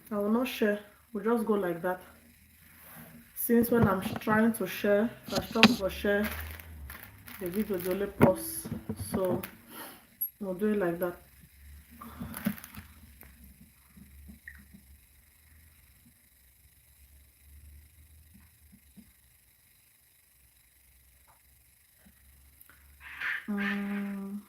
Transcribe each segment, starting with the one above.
I will not share. We'll just go like that. Since when I'm trying to share, if I struggle for share, the video will only pause. So we'll do it like that. Mm.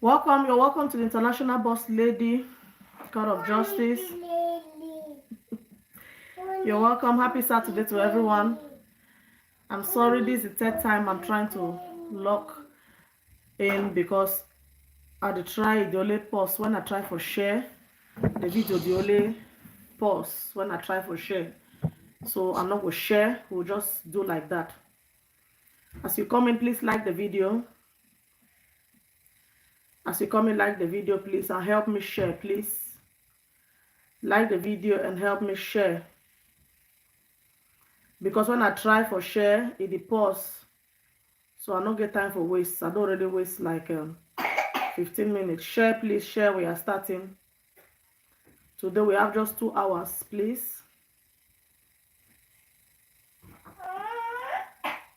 Welcome, you're welcome to the International Boss Lady, God of Justice. You're welcome. Happy Saturday to everyone. I'm sorry, this is the third time I'm trying to lock in because at the try the only pause when I try for share. The video the only pause when I try for share. So I'm not going to share, we'll just do like that. As you come in, please like the video. As you come in, like the video, please, and help me share, please. Like the video and help me share. Because when I try for share, it pause. So I don't get time for waste. I don't already waste like 15 minutes. Share, please, share. We are starting. Today we have just 2 hours, please.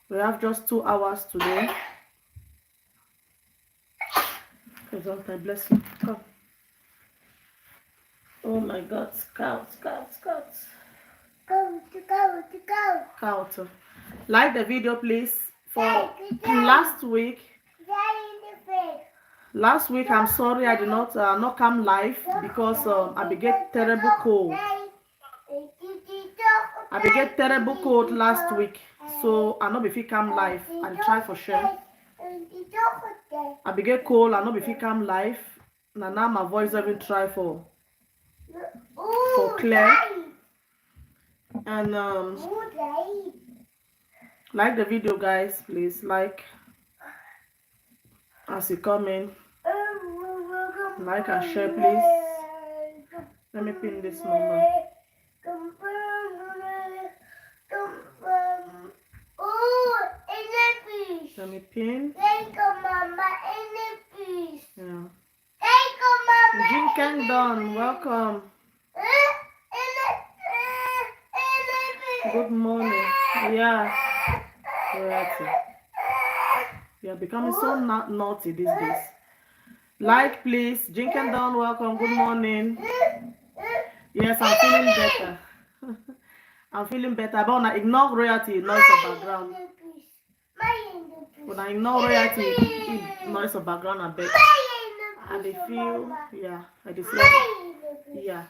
We have just 2 hours today. Okay, bless you. Come. Oh my God, scout. Count. Like the video, please. For last week, I'm sorry I did not come live because I began terrible cold. I began terrible cold last week, so I not be come live. I try for sure. I began cold. I not be come live. Now my voice even try for clear. And like the video, guys, please like as you come in. Like and share, please. Let me pin this number. Let me pin. Yeah. Jinken Don, welcome. Good morning. Yeah. You are becoming so naughty these days. Like, please. Jinken Don, welcome. Good morning. Yes, I'm feeling better. I'm feeling better. But when I ignore royalty, noise of background. When I ignore royalty, noise of background, I bet. And they feel, yeah, I just yeah.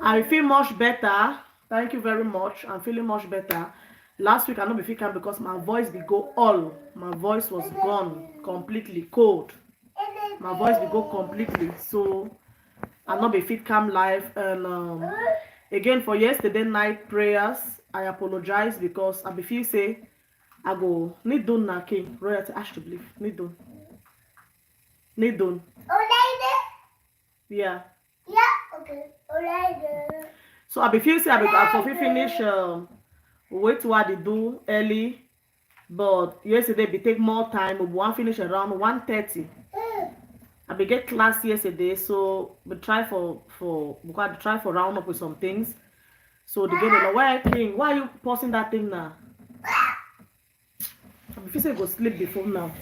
I feel much better. Thank you very much. I'm feeling much better. Last week I not be feeling because my voice be go all. My voice was gone completely cold. My voice be go completely. So I not be fit come live. And again for yesterday night prayers, I apologize because I be feel say I go need done na king royalty ash to believe need done. Yeah. Okay. So I be feel say I be for finish wait what they do early, but yesterday be take more time. We want finish around 1:30. I be get class yesterday, so we try for round up with some things. So they get know why king, why are you pausing that thing now? I be feel say go sleep before now.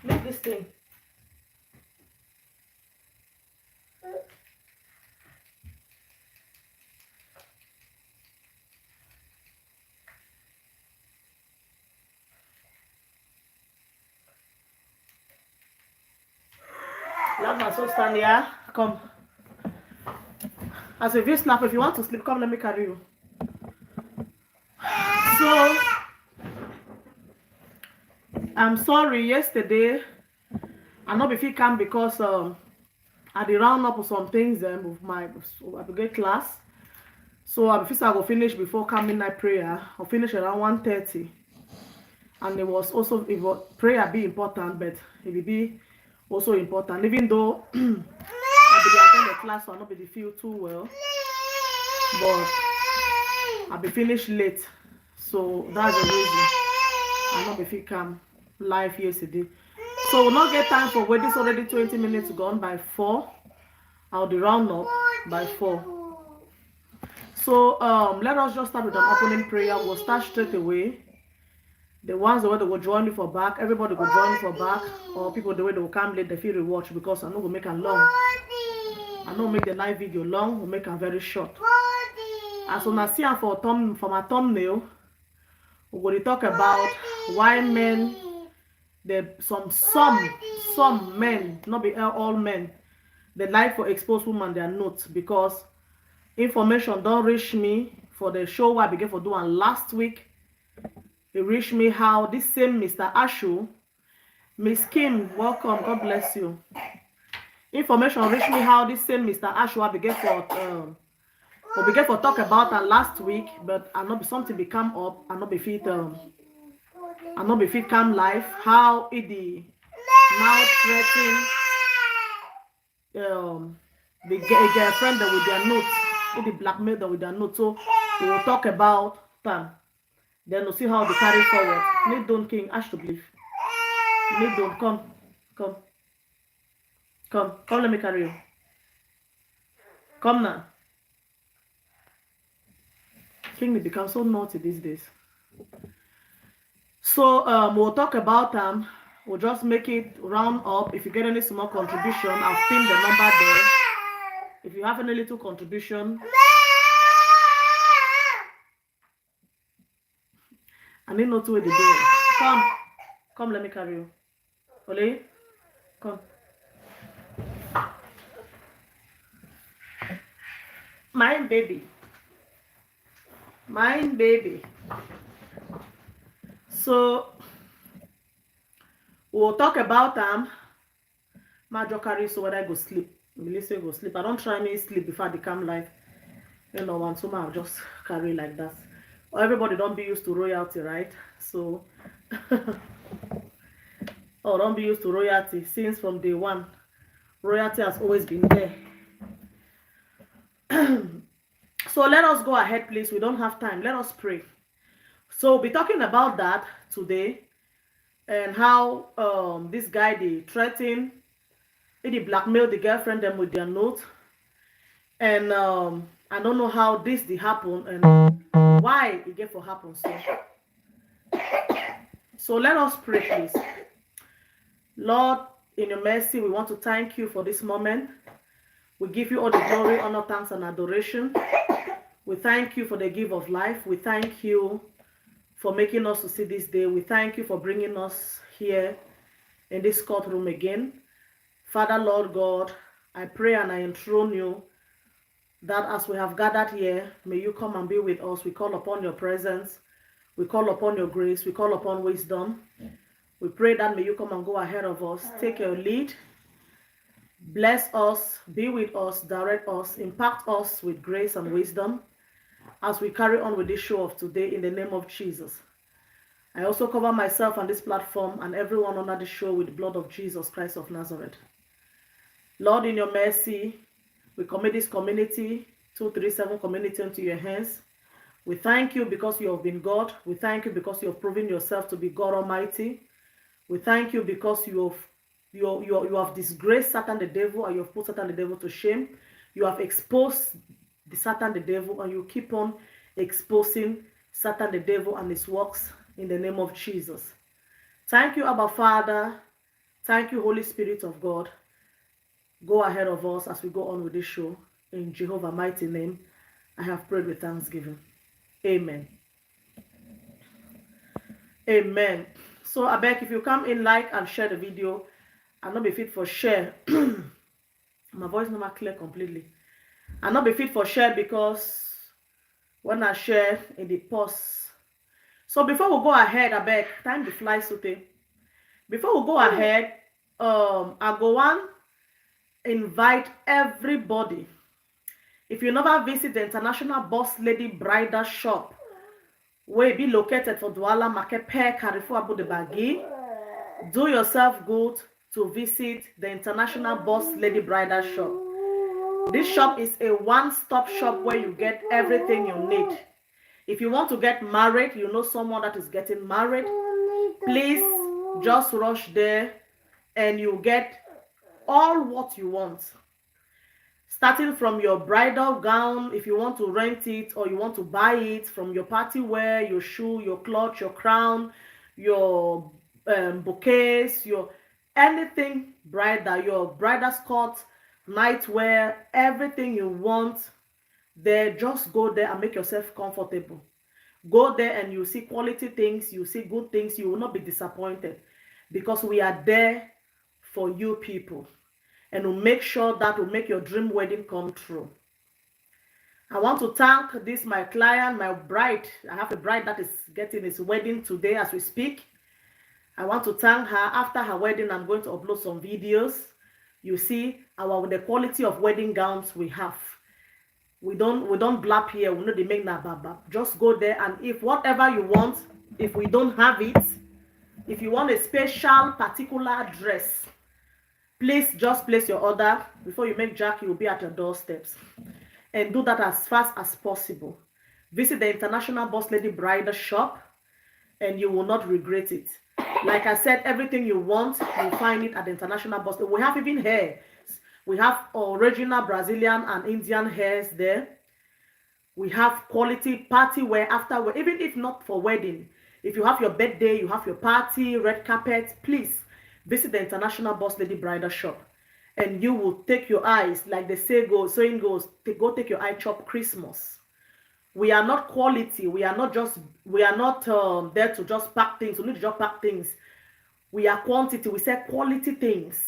Leave this thing. Love my soul stand here. Come. As if you snap, if you want to sleep, come let me carry you. So I'm sorry yesterday I not be fit come because I did round up with some things with my I get class. So I feel I go finish before coming night prayer. I'll finish around 1:30. And it was prayer be important, but it will be also important. Even though I be attend the class, so I not be feel too well. but I'll be finished late. So that's the reason I not be fit come live yesterday. So we'll not get time for waiting. It's already 20 minutes gone by 4. I'll be round up by 4. So let us just start with an opening prayer. We'll start straight away. The ones the way they will join me for back, everybody will join me for back, or people the way they will come late, they feel rewatch because I know we'll make a long. I know make the live video long, we'll make a very short. As soon as I see for my thumbnail, we're going to talk about why men, some men, not be all men, they like for exposed women their notes because information don't reach me for the show I began for doing last week. It reached me how this same Mr. Ashu, Miss Kim, welcome, God bless you. Information reached me how this same Mr. Ashu I began for talk about last week, but I know something become up, I know be fit come live, how it now threatening the girlfriend with their notes, it blackmail them with their notes. So we will talk about them. Then we'll see how they carry forward. Need don't king, Ash to believe. Need don't come, let me carry you. Come now. King they become so naughty these days. So we'll talk about them. We'll just make it round up. If you get any small contribution, I'll pin the number there. If you have any little contribution, I need not to wait the door. Come, let me carry you. Ole, come. Mine baby. So we'll talk about Major carry so whether I go sleep. Melissa go sleep. I don't try me sleep before they come live. You know, once I'll just carry like that. Everybody don't be used to royalty, right? So don't be used to royalty since from day one. Royalty has always been there. So let us go ahead, please. We don't have time. Let us pray. So we'll be talking about that today and how this guy they threaten, they blackmail the girlfriend them with their note. And I don't know how this did happen and why it get for happen. So let us pray, please. Lord, in your mercy, we want to thank you for this moment. We give you all the glory, honor, thanks, and adoration. We thank you for the gift of life. We thank you for making us to see this day. We thank you for bringing us here in this courtroom again. Father, Lord God, I pray and I enthrone you that as we have gathered here, may you come and be with us. We call upon your presence. We call upon your grace. We call upon wisdom. We pray that may you come and go ahead of us. Take your lead. Bless us. Be with us. Direct us. Impact us with grace and wisdom as we carry on with this show of today in the name of Jesus. I also cover myself on this platform and everyone under the show with the blood of Jesus Christ of Nazareth. Lord, in your mercy, we commit this community, 237 community, into your hands. We thank you because you have been God. We thank you because you have proven yourself to be God Almighty. We thank you because you have disgraced Satan the devil and you have put Satan the devil to shame. You have exposed the Satan the devil and you keep on exposing Satan the devil and his works in the name of Jesus. Thank you, Abba Father. Thank you, Holy Spirit of God. Go ahead of us as we go on with this show. In Jehovah's mighty name, I have prayed with thanksgiving. Amen. Amen. So I beg if you come in, like and share the video. I'll not be fit for share. My voice not clear completely. I'll not be fit for share because when I share in the pause. So before we go ahead, I beg, time to fly sote. Before we go ahead, I go on invite everybody. If you never visit the International Boss Lady Bridal Shop, where it be located for Douala Market Pair Carrefour Abu Dhabi, do yourself good to visit the International Boss Lady Bridal Shop. This shop is a one-stop shop where you get everything you need. If you want to get married, you know someone that is getting married, please just rush there and you get all what you want. Starting from your bridal gown, if you want to rent it or you want to buy it, from your party wear, your shoe, your clutch, your crown, your bouquets, your anything bridal, your bridal skirt, nightwear, everything you want there, just go there and make yourself comfortable. Go there and you see quality things, you see good things, you will not be disappointed because we are there for you people and we'll make sure that will make your dream wedding come true. I want to thank this my client, my bride. I have a bride that is getting his wedding today as we speak. I want to thank her. After her wedding, I'm going to upload some videos. You see the quality of wedding gowns we have. We don't blab here. We know they make na baba. Just go there and if whatever you want, if we don't have it, if you want a special particular dress, please just place your order before you make Jack. He will be at your doorsteps, and do that as fast as possible. Visit the International Boss Lady Bridal Shop, and you will not regret it. Like I said, everything you want, you find it at the International Boss. We have even hair. We have original Brazilian and Indian hairs there. We have quality party wear, after wear, even if not for wedding. If you have your birthday, you have your party, red carpet, please visit the International Boss Lady Bridal Shop. And you will take your eyes, like the saying goes, go take your eye chop Christmas. We are not quality. We are not there to just pack things. We need to just pack things. We are quantity. We sell quality things.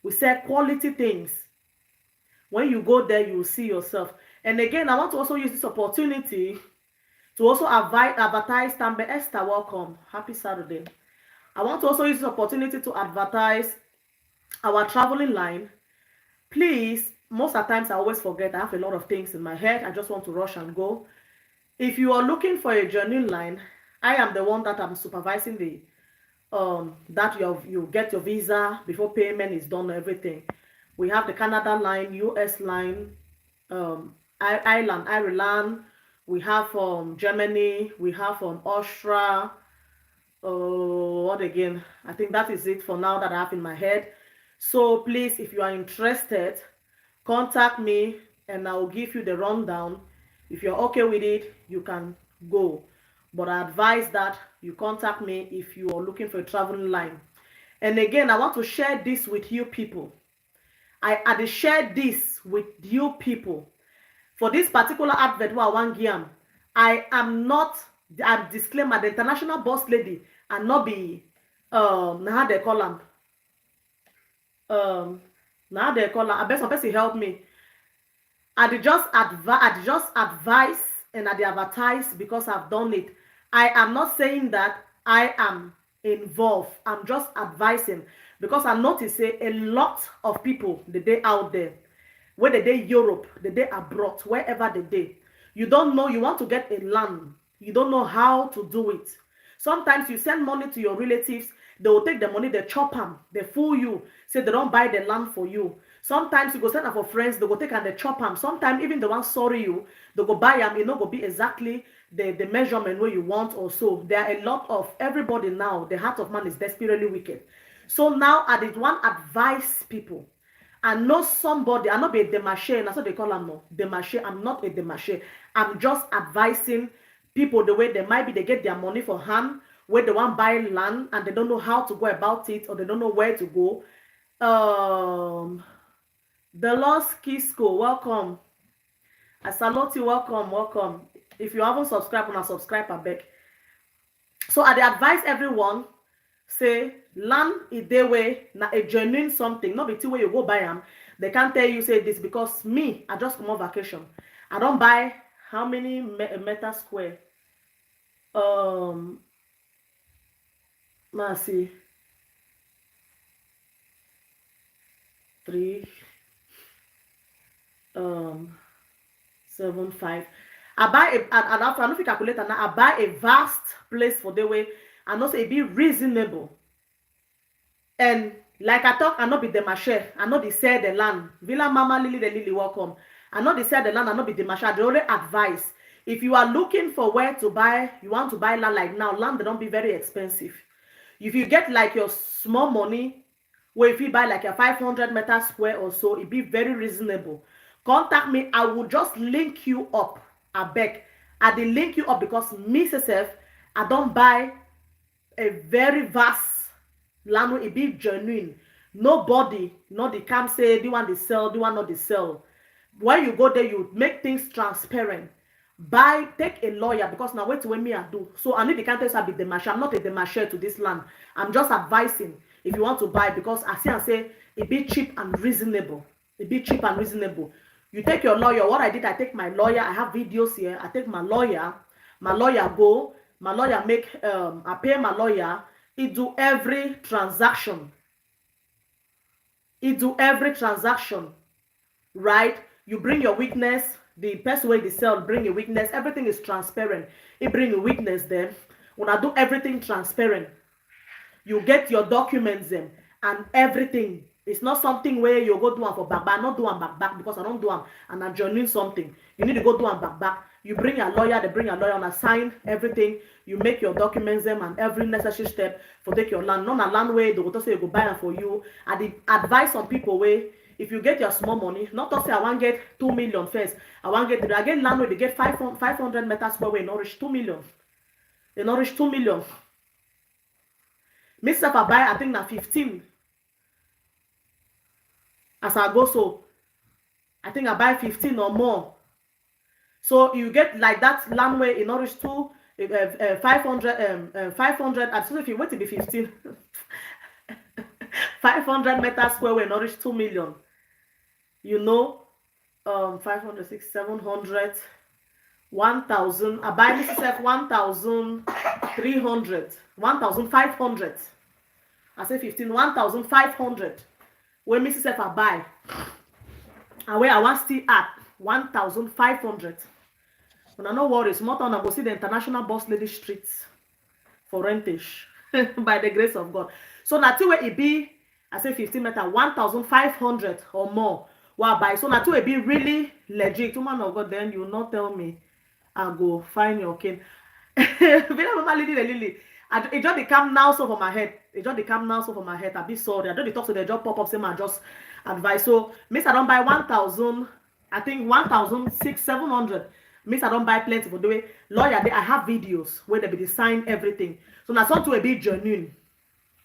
We sell quality things. When you go there, you will see yourself. And again, I want to also use this opportunity to also advertise Tambe Esther. Welcome. Happy Saturday. I want to also use this opportunity to advertise our traveling line. Please, most of the times I always forget. I have a lot of things in my head. I just want to rush and go. If you are looking for a journey line, I am the one that I'm supervising the that you get your visa before payment is done, everything. We have the Canada line, US line, Ireland, we have Germany, we have Austria. What again? I think that is it for now that I have in my head. So please, if you are interested, contact me and I will give you the rundown. If you're okay with it, you can go. But I advise that you contact me if you are looking for a traveling line. And again, I want to share this with you people. I share this with you people. For this particular advert, I am not, I disclaimer, the International Boss Lady and not be, how they call them, now they call them, I best person help me. I just advise and I advertise because I've done it. I am not saying that I am involved. I'm just advising because I notice a lot of people the day out there, where the day Europe, the day abroad, wherever the day, you don't know, you want to get a land, you don't know how to do it. Sometimes you send money to your relatives, they will take the money, they chop them, they fool you, say they don't buy the land for you. Sometimes you go send them for friends, they go take and they chop them. Sometimes even the one sorry you, they go buy them, it not go be exactly the measurement where you want or so. There are a lot of everybody now, the heart of man is desperately wicked. So now I did one advise people. I know somebody, I'm not a demaché, that's what they call them no. Demaché, I'm not a demaché. I'm just advising people the way they might be, they get their money for hand, where they want to buy land and they don't know how to go about it or they don't know where to go. The Lost Kisco, welcome. I salute you, welcome. If you haven't subscribed, now subscribe, I beg. So I advise everyone, say, land is their way, na a genuine something, not the two way you go buy them. They can't tell you say this because me, I just come on vacation. I don't buy how many meter square. Let's see. 3 7 5. I buy and after I don't calculate now, I buy a vast place for the way and also it be reasonable. And Like I talk, I not be the marché, I not the sell the land. Villa Mama Lily the Lily welcome. I not the sell the land, I not be the marché. I only advise. If you are looking for where to buy, you want to buy land like now, land they don't be very expensive. If you get like your small money, where if you buy like a 500 meter square or so, it be very reasonable. Contact me, I will just link you up. I beg. I dey link you up because me self, I don't buy a very vast land wey e be genuine. Nobody no dey come say the one dey sell, the one not dey sell. When you go there, you make things transparent. Buy, take a lawyer because now wait when me I do. So I need the counter to be the marshal. I'm not a demarcher to this land. I'm just advising if you want to buy because I see and say it be cheap and reasonable. It be cheap and reasonable. You take your lawyer. What I did, I take my lawyer. I have videos here. I take my lawyer. My lawyer go. My lawyer make. I pay my lawyer. He do every transaction. He do every transaction. Right? You bring your witness. The person wey dey sell bring a witness. Everything is transparent. He bring a witness then. When I do everything transparent, you get your documents them and everything. It's not something where you go do am for back. I not do am back because I don't do am and I'm joining something. You need to go do am back. You bring your lawyer, they bring your lawyer and I sign everything. You make your documents them and every necessary step for take your land. Not a land way they go say you go buy am for you. I advise some people where if you get your small money, not to say I want get 2 million first. I get land where they get 500 meters square where not reach 2 million. They not reach 2 million. Myself I buy I think na 15. As I go so, I think I buy 15 or more. So you get like that land where in Norwich to 500 500. I suppose if you wait to be 15, 500 meters square where Norwich 2 million. You know, 500, 600, 700, 1,000. I buy this itself 1,300, 1,500. I say 15, 1,500. When Mrs. F I buy, and where I want still at 1,500. When I no worries, more time I go see the International Boss Lady Streets for rentage by the grace of God. So now two way it be, I say 15 meter, 1,500 or more. Well, buy so now two way be really legit. Two man of God, then you not tell me I go find your king. Lily. It just they come now so for my head. It just they come now so for my head. I be sorry. I don't talk to the job pop up. Say I just advise. So miss I don't buy 1,000. I think 1,600, 700. Miss I don't buy plenty for the way lawyer. I have videos where they be design everything. So now something will be genuine.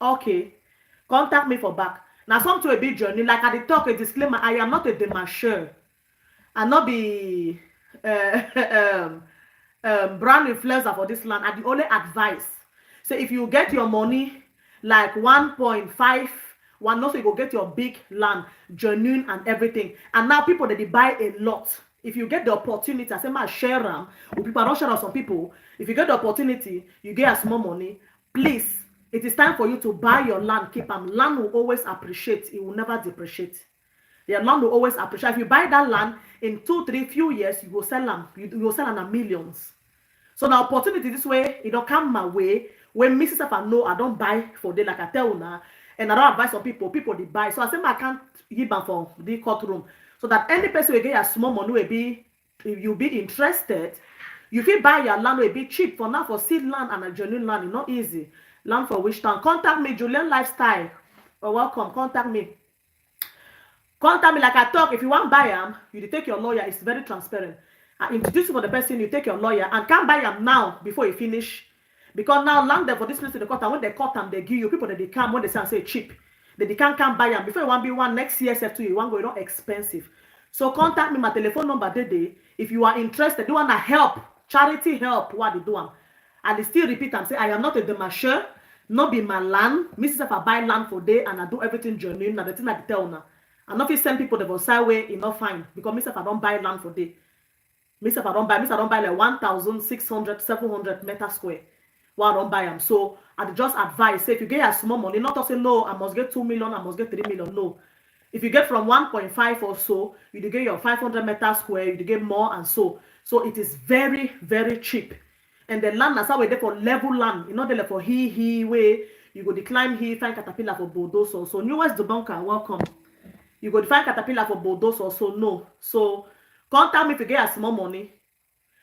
Okay, contact me for back. Now something will be genuine. Like I talk a disclaimer. I am not a demarcher. I not be brand influencer for this land. I the only advice. So if you get your money like 1.5, one also you go get your big land, genuine and everything. And now people that they buy a lot. If you get the opportunity, I say my share them. With people I don't share on some people. If you get the opportunity, you get a small money. Please, it is time for you to buy your land. Keep them. Land will always appreciate. It will never depreciate. Your land will always appreciate. If you buy that land in 2, 3 few years, you will sell them. You will sell them at millions. So the opportunity this way, it don't come my way. When Mrs. F I know I don't buy for day like I tell you now, and I don't advise some people they buy. So I say I can't give them for the courtroom. So that any person will get a small money will be, if you be interested, you can buy your land will be cheap for now for seed land and a genuine land. It's not easy. Land for which town? Contact me, Julian Lifestyle. Welcome. Contact me. Contact me like I talk. If you want to buy them, you take your lawyer. It's very transparent. I introduce you for the person, you take your lawyer and can't buy them now before you finish. Because now land them for this place to the court, and when they cut them, they give you people that they come when they say cheap. They can't buy them. Before you want to be one next year, to you want to go expensive. So contact me, my telephone number today. If you are interested, you want to help, charity help, what they do. And they still repeat and say, I am not a demarcher, not be my land. Mrs. If I buy land for day and I do everything genuine, now the thing I tell now. And not if send people the side way, it's not fine. Because Mrs. If I don't buy land for day. Mrs. If I don't buy like 1,600, 700 meter square. Why I don't buy them. So I just advise, say if you get a small money, not to say no, I must get 2 million, I must get 3 million. No. If you get from 1.5 or so, you get your 500 meter square, you get more and so. So it is very, very cheap. And the land, that's how we there for level land. You know, they for he way. you go decline here, find caterpillar for bulldozer. So newest debunker, welcome. You go find caterpillar for bulldozer, so no. So contact me if you get a small money.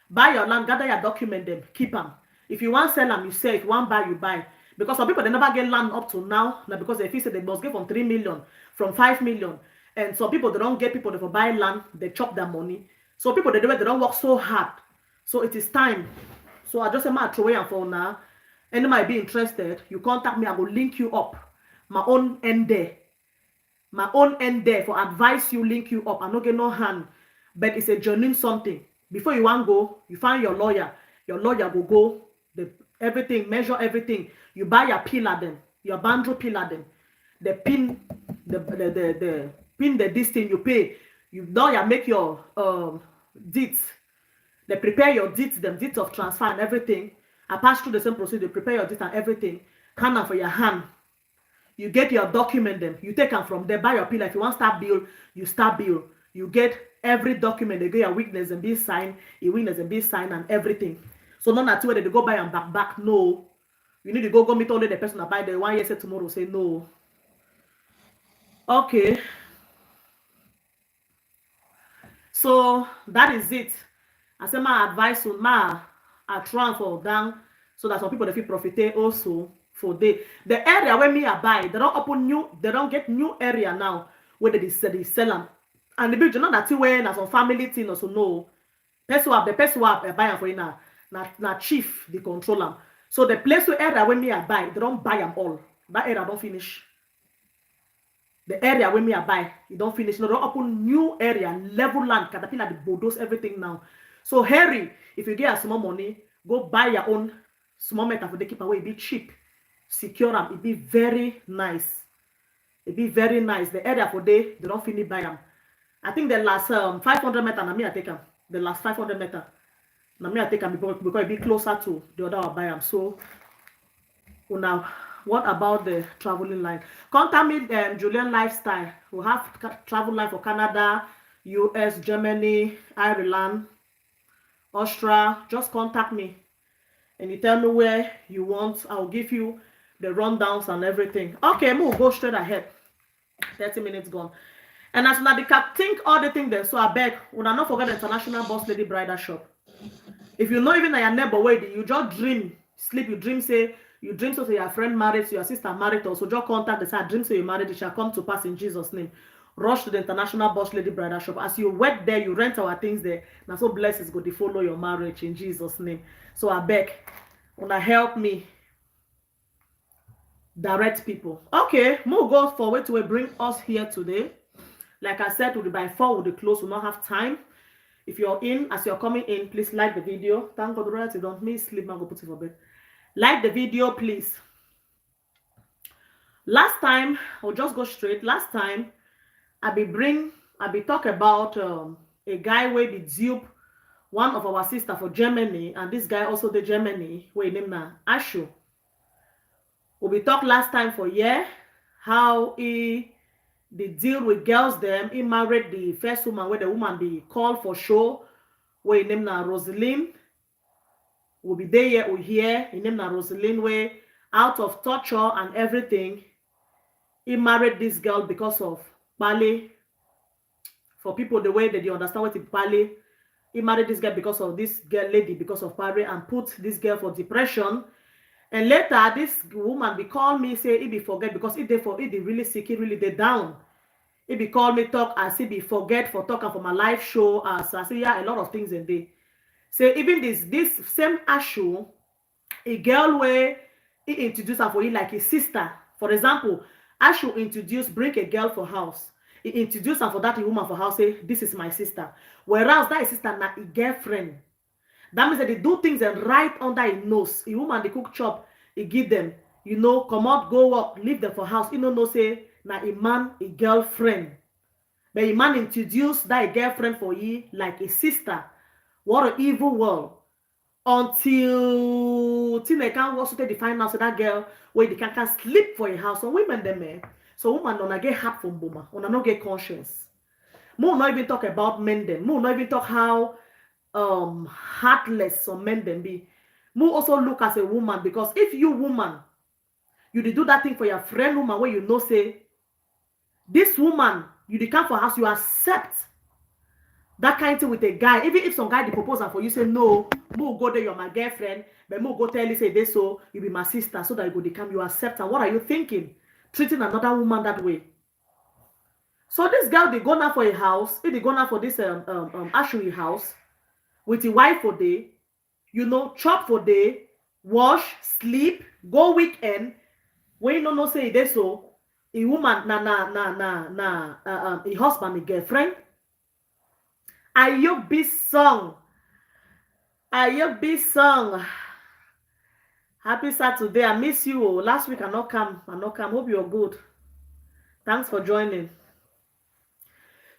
Buy your land, gather your document, them, keep them. If you want sell them, you sell. If you want buy, you buy. Because some people, they never get land up to now. Now because they feel say they must get from 3 million, from 5 million. And some people, they don't get people, they for buy land, they chop their money. So people, they don't work so hard. So it is time. So I just say, my throw away and for now. Any might be interested, you contact me, I will link you up. My own end there. My own end there for advice you, link you up. I no get no hand. But it's a genuine something. Before you want go, you find your lawyer. Your lawyer will go, everything, measure everything. You buy your pillar them, your banjo pillar them. The pin, the pin the this thing you pay. You lawyer make your deeds. They prepare your deeds, them deeds of transfer and everything. I pass through the same procedure, prepare your deeds and everything. Hand them for your hand. You get your document them. You take them from there, buy your pillar. If you want start bill, you start bill. You get every document. They get your witness and be signed, your witness and be signed and everything. So none at where they go buy and back. No. You need to go meet only the person that buy the 1 year say tomorrow. Say no. Okay. So that is it. I say my advice on my transfer down so that some people they feel profit also for the area where me I buy. They don't open new. They don't get new area now where they sell them. And the building not that way na some family thing also no. The person who buy for you na chief the control them. So the place where area where me I buy, they don't buy them all. That area don't finish. The area where me I buy, you don't finish. No, don't open new area, level land, caterpillar, the bulldoze everything now. So Harry, if you get a small money, go buy your own small metal for the keep away. It be cheap, secure them. It be very nice. It be very nice. The area for they don't finish buy them. I think the last 500 meter, na me I take them. The last 500 meter, na me I take them because it be closer to the other I buy them. So now, what about the traveling line? Contact me, Julian Lifestyle. We have travel line for Canada, US, Germany, Ireland, Austria. Just contact me and you tell me where you want. I'll give you the rundowns and everything. Okay, we'll go straight ahead. 30 minutes gone. And as now, they can think all the things there. So I beg, will not forget the International Boss Lady Bridal Shop. If you know even your neighbor waiting, you just dream, sleep, you dream say, you dream so say your friend married, so your sister married, or so just contact the side, dream so you married, it shall come to pass in Jesus' name. Rush to the International Boss Lady Bridal Shop. As you wait there, you rent our things there. Now so blessings go to follow your marriage in Jesus' name. So I beg, wanna help me direct people. Okay, we'll go forward to bring us here today. Like I said, we'll be by 4 with the close. We'll not have time. If you're in, as you're coming in, please like the video. Thank God, right? You don't miss sleep. I'm going to put it for bed. Like the video, please. Last time, I'll just go straight. Last time, I be talk about a guy where be dupe one of our sister for Germany, and this guy also the Germany where name na Ashu. We talk last time for how he the deal with girls them. He married the first woman where the woman be called for show where name na Rosalind. We'll be there we here. He name na Rosalind where out of torture and everything, he married this girl because of ballet. For people the way that you understand what is ballet, he married this girl because of this girl lady because of ballet and put this girl for depression. And later, this woman be call me, say, he be forget, because if they really sick, he really they down. He be call me, talk, as he be forget for talking for my live show, as I say, yeah, a lot of things in there. So even this same Ashu, a girl where he introduced her for you like his sister. For example, Ashu introduced, bring a girl for house. He introduced her for that woman for house, say, this is my sister. Whereas that sister, not a girlfriend. That means that they do things and right under his nose. A woman, they cook chop, he give them, come out, go up, leave them for house. No, say, na a man, a girlfriend. But a man introduced that girlfriend for you like a sister. What an evil world. Until they can't also take the final so that girl where they can sleep for a house. So women them so women don't get heart from boomer, don't get conscience. More not even talk about men them. More not even talk how heartless some men them be. More also look as a woman, because if you woman you dey do that thing for your friend woman wey you know say this woman, you dey come for house, you accept that kind of thing with a guy, even if some guy dey propose am for you, say no, mo go there, you're my girlfriend, but mo go tell you say this, so you be my sister, so that you go dey come, you accept. And what are you thinking, treating another woman that way? So this girl, they go now for a house, they go now for this Ashu house with the wife for day, you know, chop for day, wash, sleep, go weekend. When you know say this, so a woman a husband, a girlfriend. Ayobi song. Happy Saturday. I miss you. Last week I not come. Hope you're good. Thanks for joining.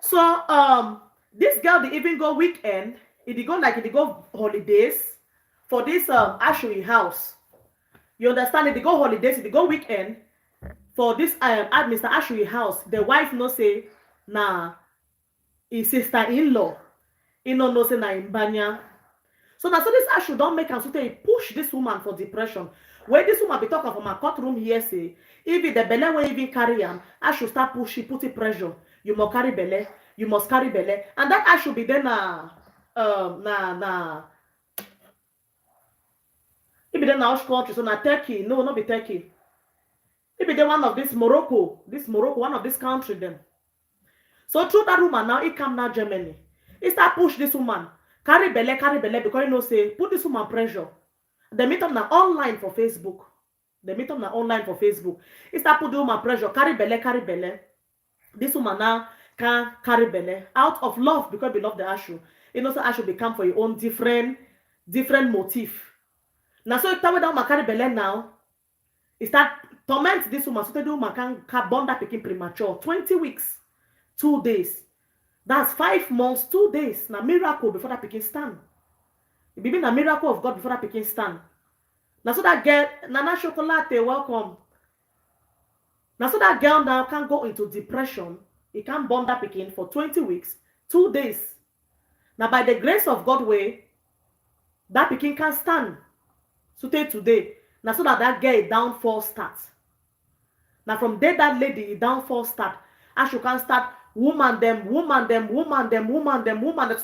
So this girl, they even go weekend. It go holidays for this Ashley house. You understand? It go holidays, it go weekend for this at Mr. Ashley house. The wife no say nah his sister-in-law. He no say na imbanya. So now so this Ashley don't make am so they push this woman for depression. Where this woman be talking from a courtroom here say, if the belle will even carry him, Ashley start pushing, putting pressure. You must carry belle, you must carry belle, and that Ashley be then it be then na which country? So na Turkey. No, not be Turkey. It be then one of this Morocco, one of this country then. So through that woman now, it come now Germany. He start push this woman. Carry belle, because you know say, put this woman pressure. They meet up now online for Facebook. He start put the woman pressure. Carry belle. This woman now can carry belle out of love because we love the Ashu. You know, so Ashu become for your own different motif. Now, so if that woman carry belle now, it start torment this woman. So the woman can born that pikin premature. 20 weeks, 2 days. That's 5 months, 2 days. Now miracle before that pikin stand. It be a miracle of God before that pikin stand. Now so that girl, Nana Chocolate, welcome. Now so that girl now can go into depression. He can born that pikin for 20 weeks, 2 days. Now by the grace of God way, that pikin can stand. So today. Now so that girl downfall starts. Now from there that lady downfall start. As you can start woman them. So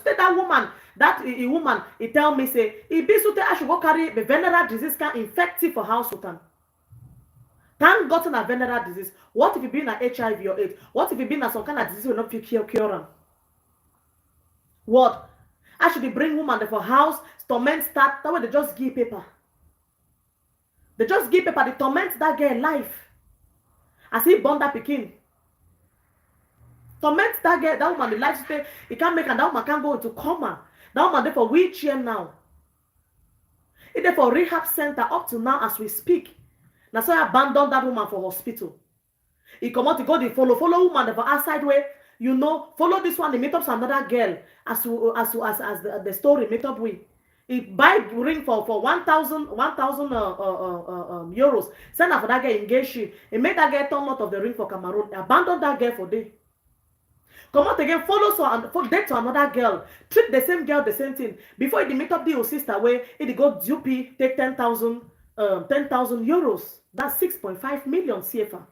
that woman, he tell me say, he be so I should go carry the venereal disease can infect you for house sultan. Thank God a venereal disease. What if you been an HIV or AIDS? What if you been some kind of disease will not be cure? What? I should bring woman there for house, torment start, that way they just give paper. They torment that girl life. As he born that pikin. Torment that girl, that woman, the life stay, he can't make, and that woman can't go into coma. That woman there for wheelchair now. He there for rehab center up to now as we speak. Now so I abandoned that woman for hospital. He come out to go the follow woman there for outside way. You know, follow this one, they meet up to another girl as the story meet up with. He buy ring for 1,000 euros. Send her for that girl, engage she. He made that girl turn out of the ring for Cameroon. Abandon that girl for day. Come out again, follow date to another girl. Treat the same girl the same thing. Before he meet up the sister way, he go dupe, take 10,000 euros. That's 6.5 million CFA.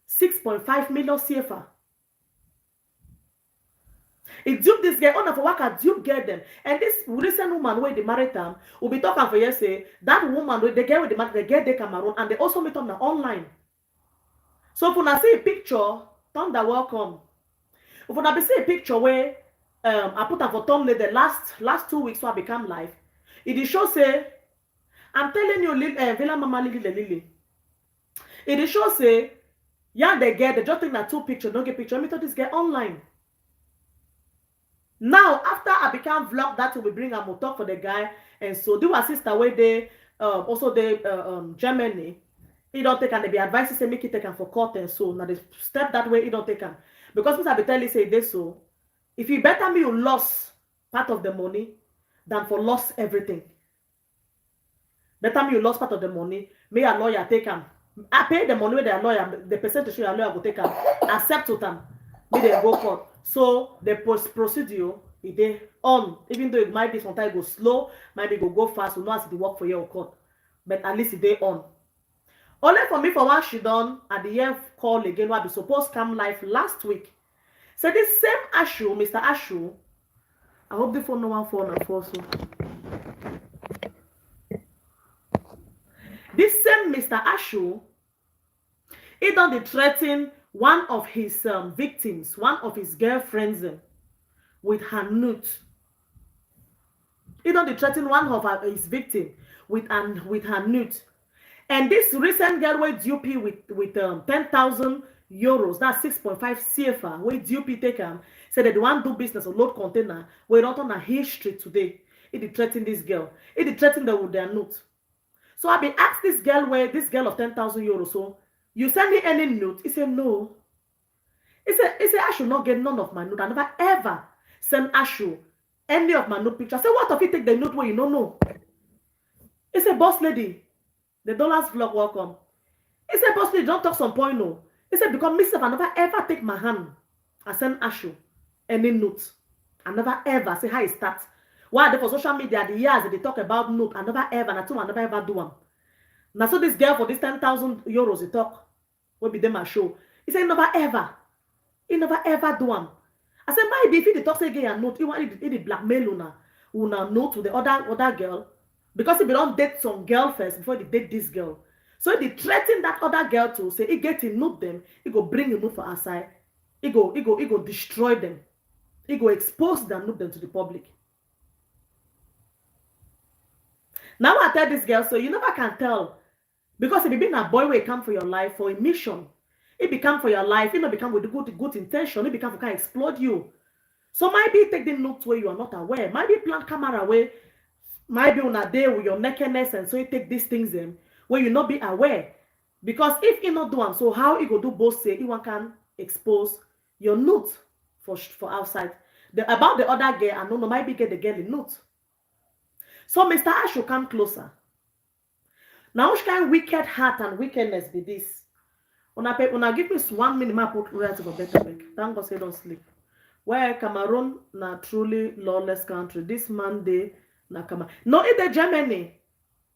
6.5 million CFA. He dupe this girl, on for work at dupe girl them. And this recent woman where they married them will be talking for years say that woman with the girl with the married, they get the Cameroon and they also meet on the online. So if you see a picture, thunder welcome. If you see a picture where I put up for thumbnail the last 2 weeks so I become live, it show say, I'm telling you, Villa Mama Lily. It show say, yeah, they just take that 2 pictures, don't get picture. Let me tell this girl online. Now, after I become vlog, that will bring a talk for the guy, and so do a sister where they also the Germany. He don't take and they be advised to make it take him for court and so now the step that way he don't take him. Because Mr. Betelli say this so if you better me you lost part of the money than for lost everything. Better me you lost part of the money, may a lawyer take him. I pay the money with the lawyer, the percentage your lawyer will take him, accept to them, may they go court. So the procedure is on, even though it might be sometimes go slow, maybe go fast, we know as it work for your court. But at least it on. Only for me, for one, she done at the year call again, what be supposed come live last week. So this same Ashu, Mr. Ashu, I hope the phone no one phone and for so. This same Mr. Ashu, he done the threaten one of his victims, one of his girlfriends with her nude. He done the threaten one of his victim with her nude. And this recent girl with DUP with 10,000 euros, that's 6.5 CFA, where DUP take said that they want to do business or load container, we not on a history today. It threaten this girl. It threaten them with their note. So I been asked this girl where this girl of 10,000 euros. So you send me any note? He said no. He said I should not get none of my note. I never ever send Ashu any of my note picture. I said, what if you take the note where you don't know? He said, boss lady, the dollars vlog welcome. He said, boss lady, don't talk some point no. He said, because myself, I never ever take my hand and send Ashu any note. I never ever say how it starts. Why they for social media the years they talk about note, I never ever, and I never ever do them. Now so this girl for this 10,000 euros he talk will be them my show. He said never ever. He never ever do them. I said, maybe if he talk say again a note, he want it blackmail una note to the other girl. Because he don't date some girl first before they date this girl. So he threaten that other girl to say he get him note them, he go bring him for our side, he go destroy them, he go expose them, note them to the public. Now I tell this girl, so you never can tell. Because if you been a boy where come for your life for a mission, it become for your life, it not become with the good intention, it become for can explode you. So maybe take the note where you are not aware. Maybe plant camera where maybe on a day with your nakedness and so you take these things in where you not be aware. Because if you not do them, so how you go do both say you can expose your note for outside. About the other girl, I don't know, maybe get the girl in note. So Mr. Ashu come closer. Now which kind of wicked heart and wickedness be this? When I give me 1 minute, I put right for better back. Thank God say don't sleep. Where Cameroon na truly lawless country. This Monday na Cameroon. No, it's the Germany.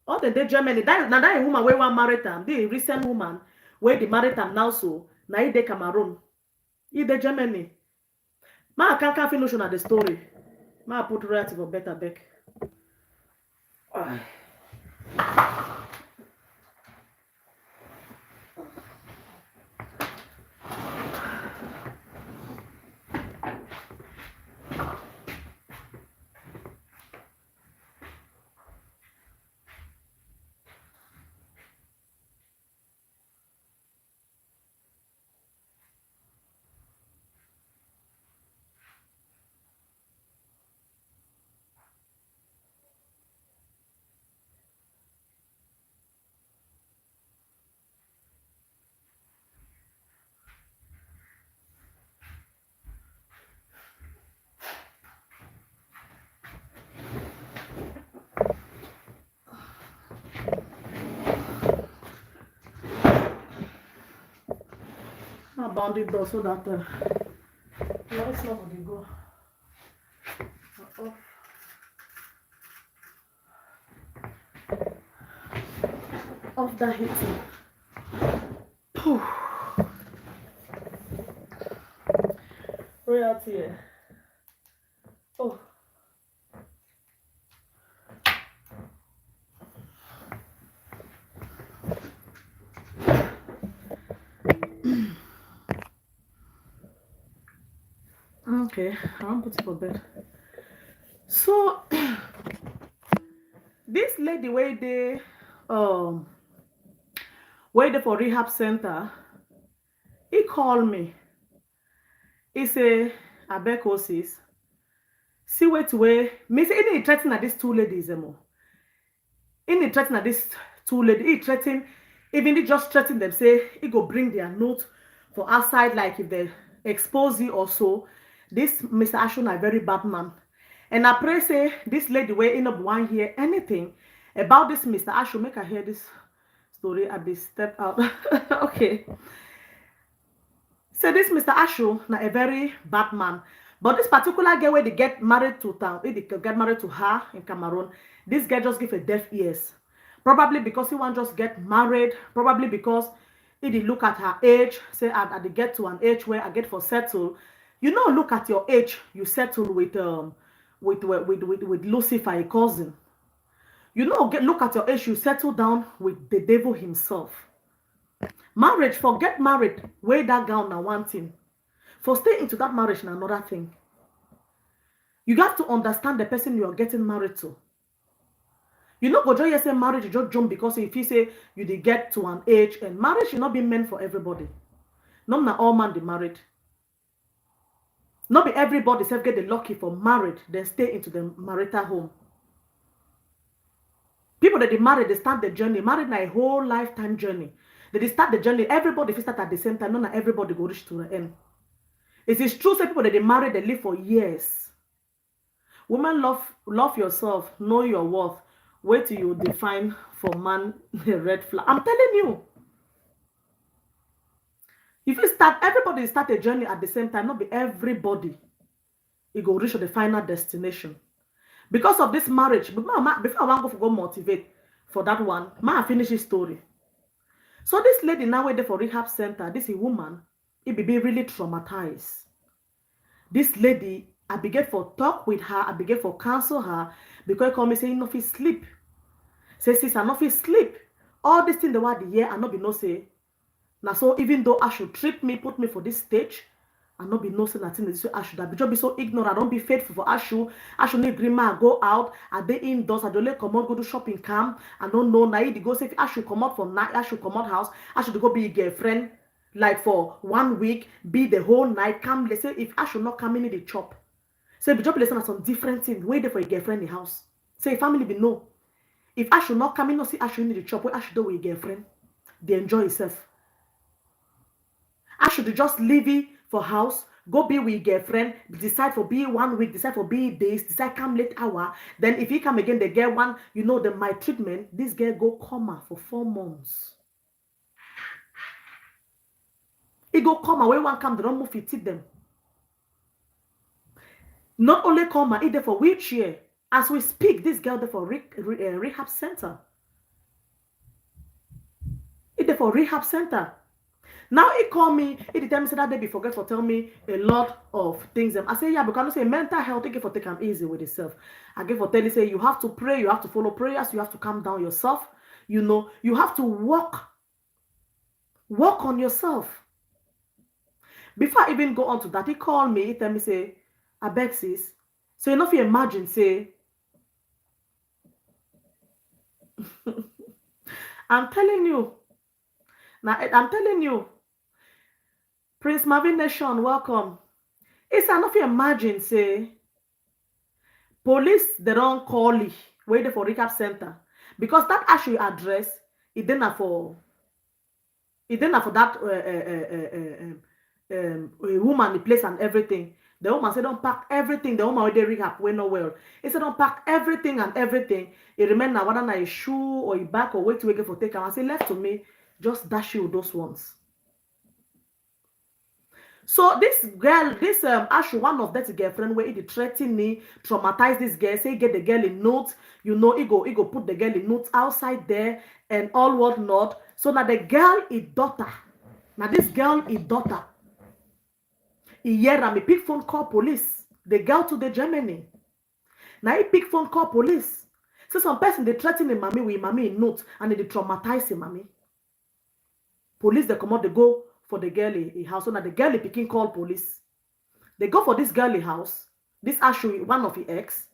All the Germany. That woman where one married them. The recent woman where they married them now so. Na it the Cameroon. It's the Germany. Ma can't finish on the story. Ma put right for better back. I bound it though so that no, it's not going to go. Off the heating. Royalty. Oh. Okay, I won't put it for bed. So this lady where they for rehab center, he called me. He say, I beg sis. See wait way. Me say he threatening at these two ladies emo. He threatening at these two ladies. He threatening, even he just threatening them, say he go bring their note for outside, like if they expose you or so. This Mr. Ashu na very bad man. And I pray say this lady where in up one hear anything about this Mr. Ashu, make her hear this story. I be step out. Okay. So this Mr. Ashu na a very bad man. But this particular girl where they get married to town, they get married to her in Cameroon, this girl just give a deaf ears. Probably because he want just get married. Probably because he did look at her age. Say, I did get to an age where I get for settle. You know, look at your age. You settle with Lucifer, a cousin. You know, look at your age. You settle down with the devil himself. Marriage, forget married. Wear that gown now one thing. For stay into that marriage now another thing. You have to understand the person you are getting married to. You know, go just say marriage, you just jump because if you say you did get to an age, and marriage should not be meant for everybody. Not all man they married. Not be everybody self get the lucky for married, then stay into the marital home. People that they married, they start the journey. Married na a whole lifetime journey. They start the journey. Everybody if you start at the same time, not everybody go reach to the end. It is true, say people that they married, they live for years. Women, love yourself, know your worth. Wait till you define for man the red flag. I'm telling you. If you start, everybody start a journey at the same time, not be everybody. You go reach the final destination. Because of this marriage, before I want to go motivate for that one, I finish his story. So this lady now waiting for rehab center, this is a woman, it be really traumatized. This lady, I began for talk with her, I began for counsel her, because call me saying no fit sleep. Say sis, I no fit sleep. All this thing the word the year, I not be no say. Now so even though Ashu trick me, put me for this stage, I not be no say nothing this way Ashu. That just be so ignorant. I don't be faithful for Ashu. Ashu need grandma go out. I dey indoors. I don't come out go do shopping camp. I don't know. Now he go say if Ashu come out for night. Ashu come out house. Ashu go be a girlfriend like for 1 week. Be the whole night. Come. Let's say if Ashu not coming in the chop. Say be just listen at some different thing. Wait there for a girlfriend in the house. Say family be no. If Ashu not coming, no see Ashu in the chop. Where Ashu do with a girlfriend. They enjoy himself. Ashu should just leave it for house, go be with girlfriend, decide for be 1 week, decide for be days, decide come late hour. Then if he come again, they get one, you know, the my treatment, this girl go coma for 4 months. He go coma, when one come, they don't move it, them. Not only coma, he there for wheelchair. As we speak, this girl there for rehab center. He there for rehab center. Now he call me, he tell me say that day before forget for tell me a lot of things. I say, yeah, because I say mental health, take it for take them easy with yourself. I get for tell you say you have to pray, you have to follow prayers, you have to calm down yourself. You know, you have to work on yourself. Before I even go on to that, he call me, he tell me say, I beg sis. So you know if you imagine, say, I'm telling you. Now I'm telling you. Prince Marvin Nation, welcome. It's enough you imagine, say, police, they don't call you, wait for recap center. Because that actually address, it didn't for that a woman, the place and everything. The woman said, don't pack everything. The woman with the recap, we know well. He said, don't pack everything and everything. It remain now, whether a shoe or a bag or wait to wait for take. I say, left to me, just dash you those ones. So this girl, this Ashu, one of that girlfriend where he threaten me, traumatize this girl, say get the girl in notes, you know, he go put the girl in notes outside there and all whatnot. So now the girl is daughter. Now this girl is daughter. He hear me pick phone call police. The girl to the Germany. Now he pick phone call police. So some person they threaten the mommy with mommy in notes and they traumatize the mommy. Police they come out, they go for the girl in house. So now the girl picking call police. They go for this girl in house. This Ashu, one of the ex.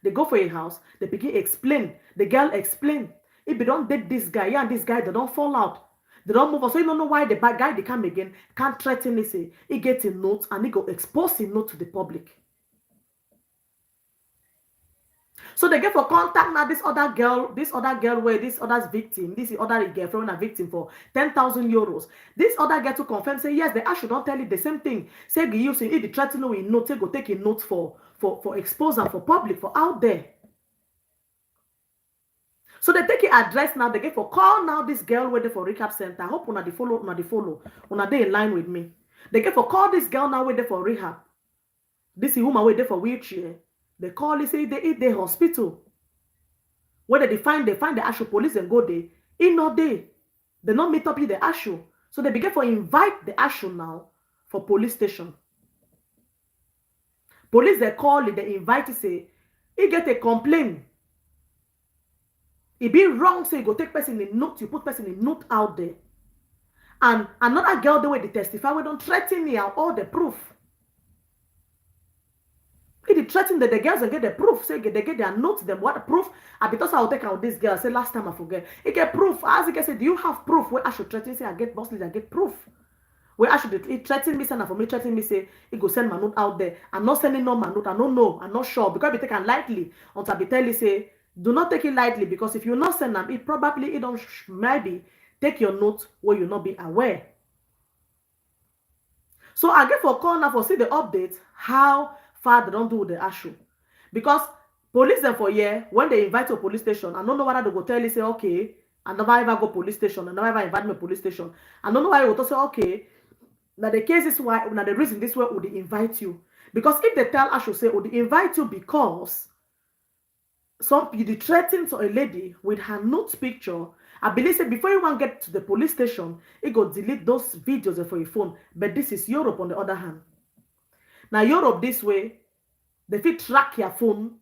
They go for a house. They begin explain. The girl explain. If they don't date this guy, yeah, and this guy, they don't fall out. They don't move on. So you don't know why the bad guy they come again can't threaten me. Say he gets a note and he go expose his note to the public. So they get for contact now this other girl where this other's victim, this is other girlfriend a victim for 10,000 euros. This other girl to confirm, say yes, the Ashu don't tell you the same thing. Say you use it, the threaten no in note, go take a note for exposure for public, for out there. So they take an address now, they get for call now this girl waiting for recap center. I hope una they follow, una they in line with me. They get for call this girl now waiting for rehab. This is woman waiting for wheelchair. They call, they say they eat the hospital. When they find the Ashu police and go there, in no day, they not meet up with the Ashu. So they begin to invite the Ashu now for police station. Police they call it, they invite it, say, he get a complaint. It be wrong, so you go take person in note, you put person in note out there. And another girl the way they testify, we don't threaten me and all the proof. If they threaten the girls and get the proof, say they get their notes, them what the proof. And because I'll take out this girl, I say last time I forget. He get proof. As he can say, do you have proof? Where I should threaten, say I get boss lead, I get proof. Where I should he threaten me, send for me, threaten me, say he go send my note out there. I'm not sending no my note. I don't know. I'm not sure. Because I be taken lightly. Until I be tell you, say, do not take it lightly, because if you not send them, it probably it don't maybe take your note where you not be aware. So I get for call now for see the update how far they don't do the Ashu. Because police them for year, when they invite to a police station, I don't know whether they go tell you, say, okay, I never ever go police station, I never ever invite me to police station. I don't know why you will say, okay, now the case is why, now the reason this way would they invite you. Because if they tell Ashu, say, would they invite you because some you threaten to a lady with her note picture, I believe say before you want to get to the police station, it go delete those videos for your phone. But this is Europe on the other hand. Now Europe this way, they fit track your phone.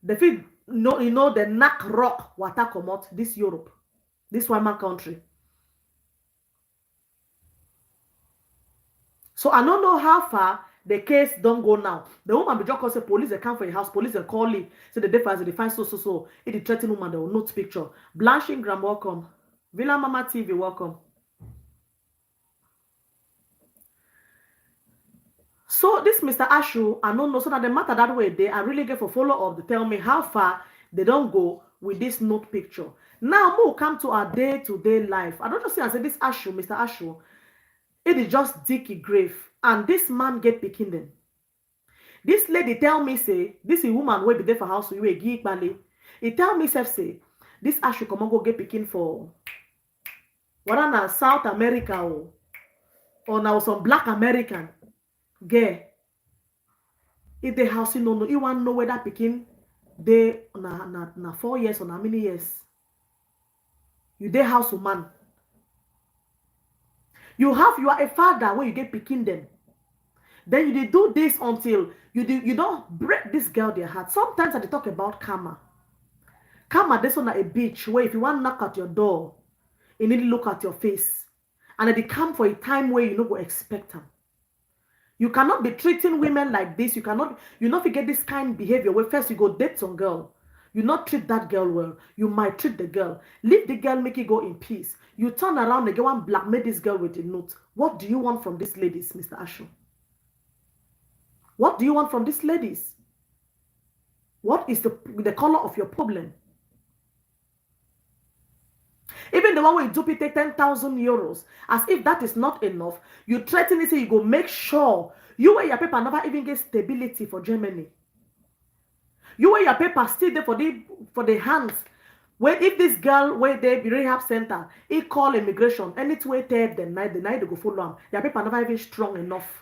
They fit know the knack rock water come out this Europe, this one man country. So I don't know how far the case don't go now. The woman be just call say police they come for your house, police they call you, say the difference they find so. It the threatening woman they will note picture. Blanche Ingram, welcome. Villa Mama TV, welcome. So this Mr. Ashu, I don't know, so that the matter that way they I really get for follow up to tell me how far they don't go with this note picture. Now we'll come to our day-to-day life. I don't just say and say this Ashu, Mr. Ashu, it is just dicky grave. And this man get picking them. This lady tell me, say, this is woman will be there for house, so you a geek bally. He tell me, say, this Ashu come on go get picking for what now South America or now some Black American. Girl, if the house you know, you want to know where that picking they na 4 years or how many years? You dey house woman. You are a father when you get picking them. Then you do this until you don't break this girl their heart. Sometimes I talk about karma. Karma, this one a bitch where if you want to knock at your door, you need to look at your face. And they come for a time where you don't go expect them. You cannot be treating women like this. You not forget this kind of behavior where first you go date some girl. You not treat that girl well. You might treat the girl. Leave the girl, make it go in peace. You turn around and go and blackmail this girl with a note. What do you want from these ladies, Mr. Ashu? What do you want from these ladies? What is the color of your problem? Even the one where you do take 10,000 euros, as if that is not enough, you threaten it, say you go make sure you and your paper never even get stability for Germany. You and your paper still there for the hands. When if this girl where they be rehab center, he call immigration, any way tell the night they go follow him. Your paper never even strong enough.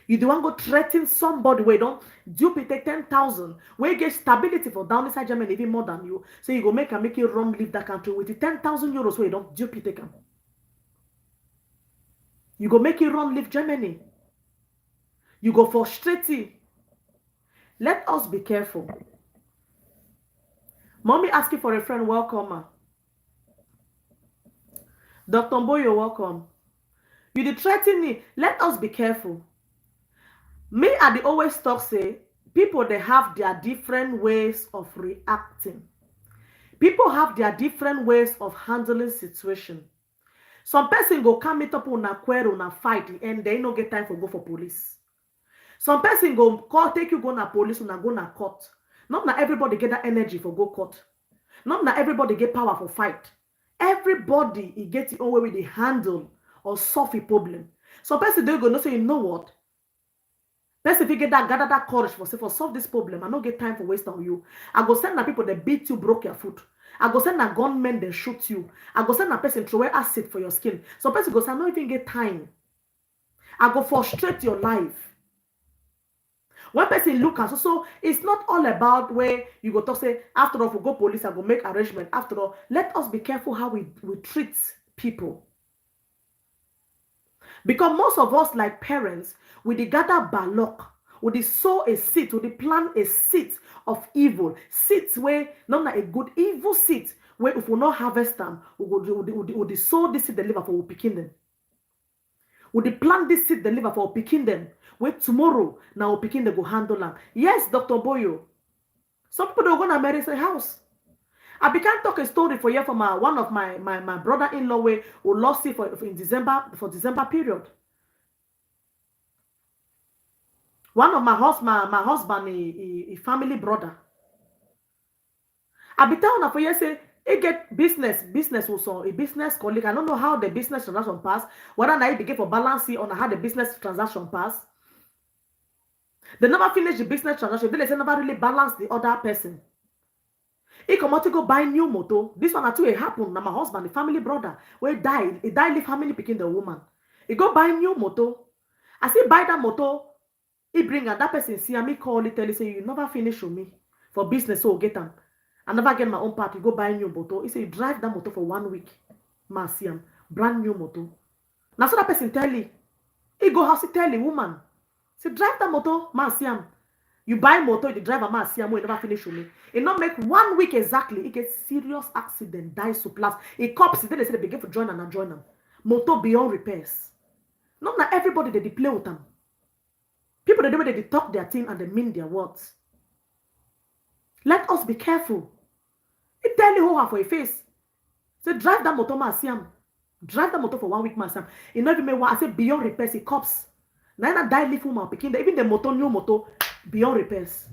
You do want to go threaten somebody where don't dupe take 10,000, where you get stability for down inside Germany even more than you. So you go make you run leave that country with the 10,000 euros where you don't dupe take them. You go make you run leave Germany. You go frustrate you. Let us be careful. Mommy asking for a friend, welcome. Dr. Mboyo, welcome. You dey threaten me. Let us be careful. Me, I dey always talk, say, people, they have their different ways of reacting. People have their different ways of handling situation. Some person go come meet up on a quarrel, on a fight, and they no get time for go for police. Some person go call, take you go na police, and go na court. Not na everybody get that energy for go court. Not na everybody get power for fight. Everybody, he get the own way they handle or solve a problem. Some person they go no say, you know what? Person if you get that gather that courage for say for solve this problem, I don't get time for waste on you. I go send na people that beat you, broke your foot. I go send na gunmen that shoot you. I go send na person throw away acid for your skin. Some person go say I don't even get time. I go frustrate your life. When person look at so it's not all about where you go talk say after all we go police and go make arrangement. After all, let us be careful how we treat people. Because most of us, like parents, we dey gather balok, we dey sow a seed, we dey plant a seed of evil, seeds where not a good evil seed, where if we not harvest them, we dey sow this seed deliver for we pikin them. We dey plant this seed deliver for we pikin them. Where tomorrow now we pikin them go handle them. Yes, Dr. Boyo. Some people don't go to marry say house. I began talk a story for you from one of my brother-in-law who lost it for in December period. One of my husband, a family brother. I be telling for you say he get business also a business colleague. I don't know how the business transaction pass. Whether I begin for balancing on how the business transaction pass. They never finish the business transaction. Then they say never really balance the other person. He come out to go buy new motor. This one too it happened. Now my husband, the family brother, where died. He died, leave family picking the woman. He go buy new motor. As he buy that motor, he bring and that person see me call it, tell you say you never finish with me for business, so get them. I never get my own part. You go buy new motor. He say you drive that motor for 1 week. Ma see him brand new motor. Now so that person tell you, he go house he tell the woman, say drive that motor, ma see him. You buy motor, the driver man see him, you never finish with me. It not make 1 week exactly. He get serious accident, die so plus. He cops, then they say they begin to join and join them. Motor beyond repairs. Not that everybody they play with them. People the way they talk their thing and they mean their words. Let us be careful. He tell you how for a face. Say drive that motor, man see him. Drive that motor for 1 week, man see him. He not even make one. I say beyond repairs. He cops. Now I die leave woman picking. Even the motor, new motor. Beyond repairs.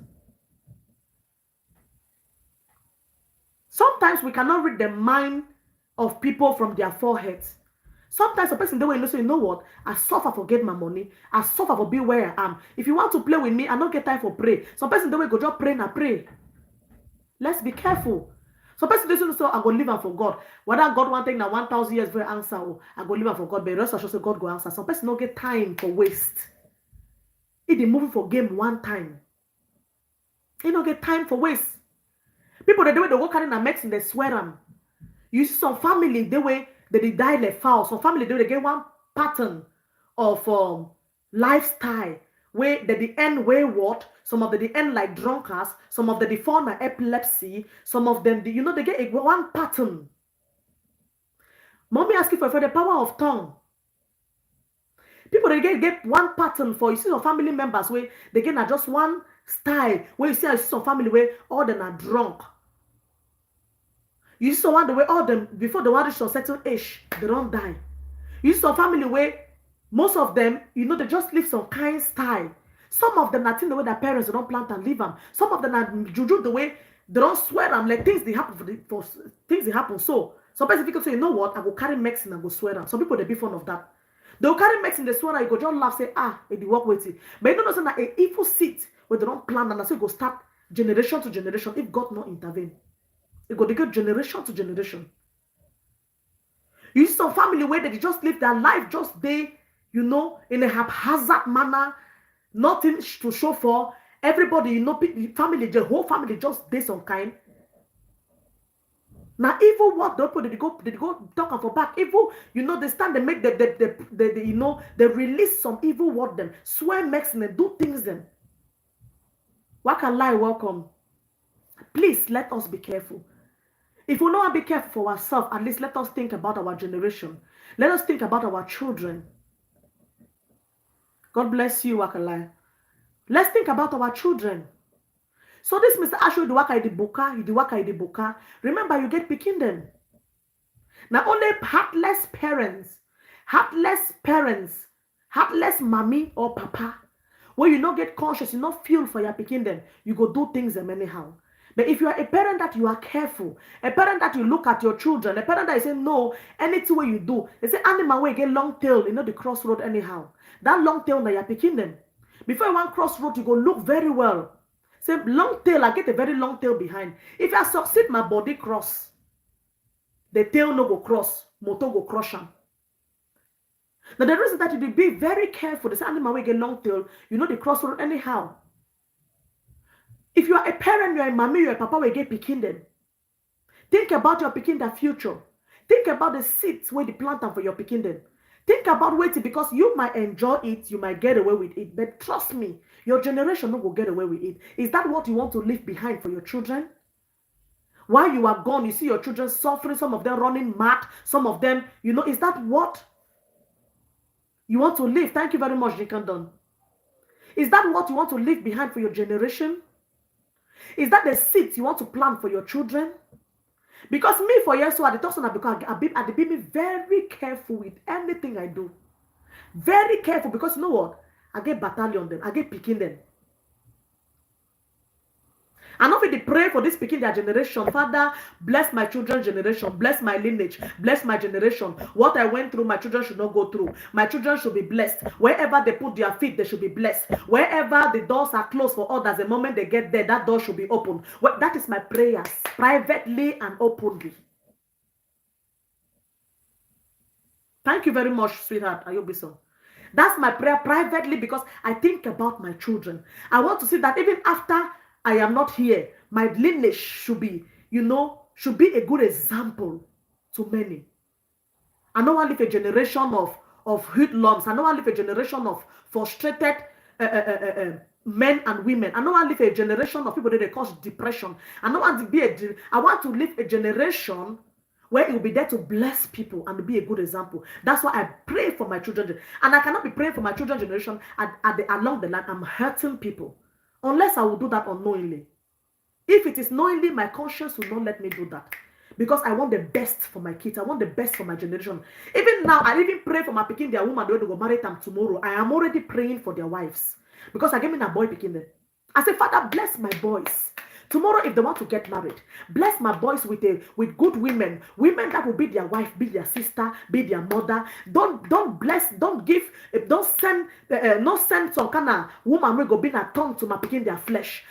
Sometimes we cannot read the mind of people from their foreheads. Sometimes a person they will say, you know what? I suffer for get my money. I suffer for be where I am. If you want to play with me, I don't get time for pray. Some person they will go just pray and pray. Let's be careful. Some person they say, I go live and for God. Whether God one thing now 1,000 years very answer, or I go live and for God, but the rest I should say God go answer. Some person don't get time for waste. If they moving for game one time, they don't get time for waste. People the way they walk in and medicine, they swear them. You see some family the way they die like foul. Some family they get one pattern of lifestyle where they end wayward. Some of them they end like drunkards. Some of them they fall by epilepsy. Some of them they get one pattern. Mommy asking for the power of tongue. People they get one pattern for you see some family members where they get just one style where you see some family where all them are drunk. You see some one the way all them before they want to reach a certain age, they don't die. You see some family where most of them, they just live some kind style. Some of them are the way their parents they don't plant and leave them. Some of them are juju the way they don't swear them like things they happen for things they happen. So some people say, you know what, I go carry medicine and go swear them. Some people they be fond of that. They'll carry medicine, they swear, you go just laugh, say, it work with it. But you don't know that an evil seed where they don't plan and so it go start generation to generation if God not intervene. It go to go generation to generation. You see some family where they just live their life just they, in a haphazard manner, nothing to show for. Everybody, family, the whole family just they some kind. Now, evil what they go talk for back. Evil, they stand, they make they release some evil word them, swear makes them do things them. What can lie welcome? Please let us be careful. If we not be careful for ourselves, at least let us think about our generation. Let us think about our children. God bless you, Wakalai. Let's think about our children. So this Mr. Ashu, the waka the boka. Remember, you get picking them. Now only heartless mommy or papa, where you not get conscious, you not feel for your picking them, you go do things them anyhow. But if you are a parent that you are careful, a parent that you look at your children, a parent that you say, no, anything way you do, they say, animal way get long tail, the crossroad anyhow. That long tail that you're picking them. Before you want crossroad, you go look very well. Say, long tail, I get a very long tail behind. If I succeed, my body cross. The tail no go cross, motor go crush them. Now the reason that you be very careful, this animal will get long tail, the crossroad anyhow. If you are a parent, you are a mommy, you are a papa, we get picking them. Think about your picking the future. Think about the seeds where the plant for your picking them. Think about waiting, because you might enjoy it, you might get away with it, but trust me, your generation will get away with it. Is that what you want to leave behind for your children? While you are gone, you see your children suffering, some of them running mad, some of them, is that what you want to leave? Thank you very much, Jikandon. Is that what you want to leave behind for your generation? Is that the seeds you want to plant for your children? Because me, for years, so at the person, I be very careful with anything I do. Very careful, because you know what? I get battalion them. I get picking them. And not really pray for this picking their generation. Father, bless my children's generation. Bless my lineage. Bless my generation. What I went through, my children should not go through. My children should be blessed. Wherever they put their feet, they should be blessed. Wherever the doors are closed for others, the moment they get there, that door should be open. Well, that is my prayers, privately and openly. Thank you very much, sweetheart. Ayobiso. That's my prayer privately, because I think about my children. I want to see that even after I am not here, my lineage should be, should be a good example to many. I don't want to live a generation of hoodlums. I don't want to live a generation of frustrated men and women. I don't want to live a generation of people that they cause depression. I don't want to be I want to live a generation where it will be there to bless people and be a good example. That's why I pray for my children. And I cannot be praying for my children's generation along the line. I'm hurting people. Unless I will do that unknowingly. If it is knowingly, my conscience will not let me do that. Because I want the best for my kids. I want the best for my generation. Even now, I even pray for my picking their woman. They will marry them tomorrow. I am already praying for their wives. Because I gave me a boy picking them. I say, Father, bless my boys. Tomorrow, if they want to get married, bless my boys with good women that will be their wife, be their sister, be their mother. Don't send some kind of woman will go be a tongue to my picking their flesh.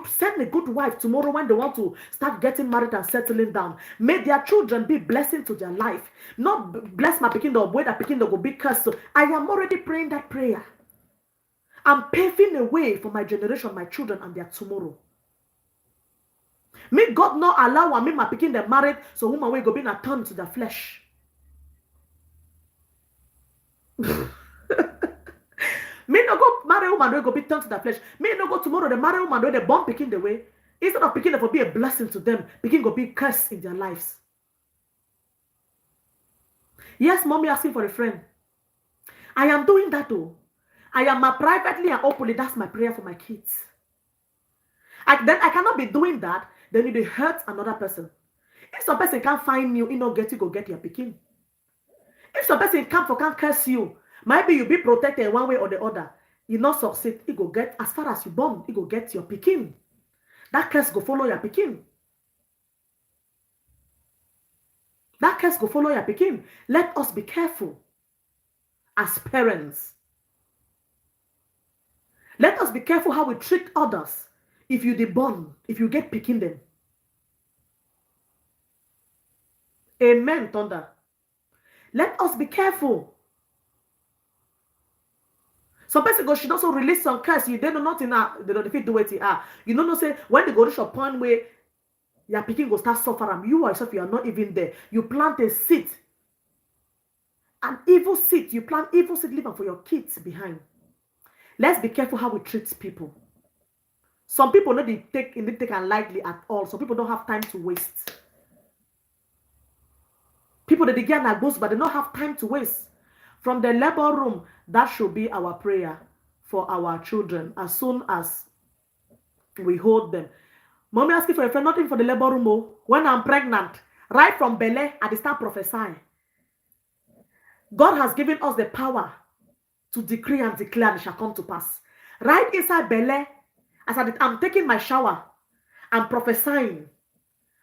Send a good wife tomorrow when they want to start getting married and settling down. May their children be blessing to their life. Not bless my picking the way that picking the go be cursed. So I am already praying that prayer. I'm paving a way for my generation, my children, and their tomorrow. May God not allow me my picking them married, so woman will go be a turn to the flesh. Me no go marry woman will go be turned to the flesh. Me no go tomorrow the marry woman will they born picking the way. Instead of picking them for be a blessing to them, picking go be curse in their lives. Yes, mommy asking for a friend. I am doing that too. I am privately and openly. That's my prayer for my kids. Then I cannot be doing that. Then you hurt another person. If some person can't find you, go get your picking. If some person can't curse you, maybe you be protected one way or the other. You not succeed, it go get as far as you born, it go get your picking. That curse go follow your picking. That curse go follow your picking. Let us be careful as parents. Let us be careful how we treat others. If you born, if you get picking them. Amen, thunder. Let us be careful. Some person go should also release some curse. You don't know nothing now. They don't fit do it. You know, say when they go to a point where your picking go start suffering, you yourself, you are not even there. You plant a seed. An evil seed. You plant evil seed living for your kids behind. Let's be careful how we treat people. Some people don't take and lightly at all. Some people don't have time to waste. People that they get their goals, but they don't have time to waste. From the labor room, that should be our prayer for our children as soon as we hold them. Mommy asking for a friend, nothing for the labor room. Oh. When I'm pregnant, right from belly, I start prophesying. God has given us the power to decree and declare, and it shall come to pass. Right inside belly, as I'm taking my shower, I'm prophesying.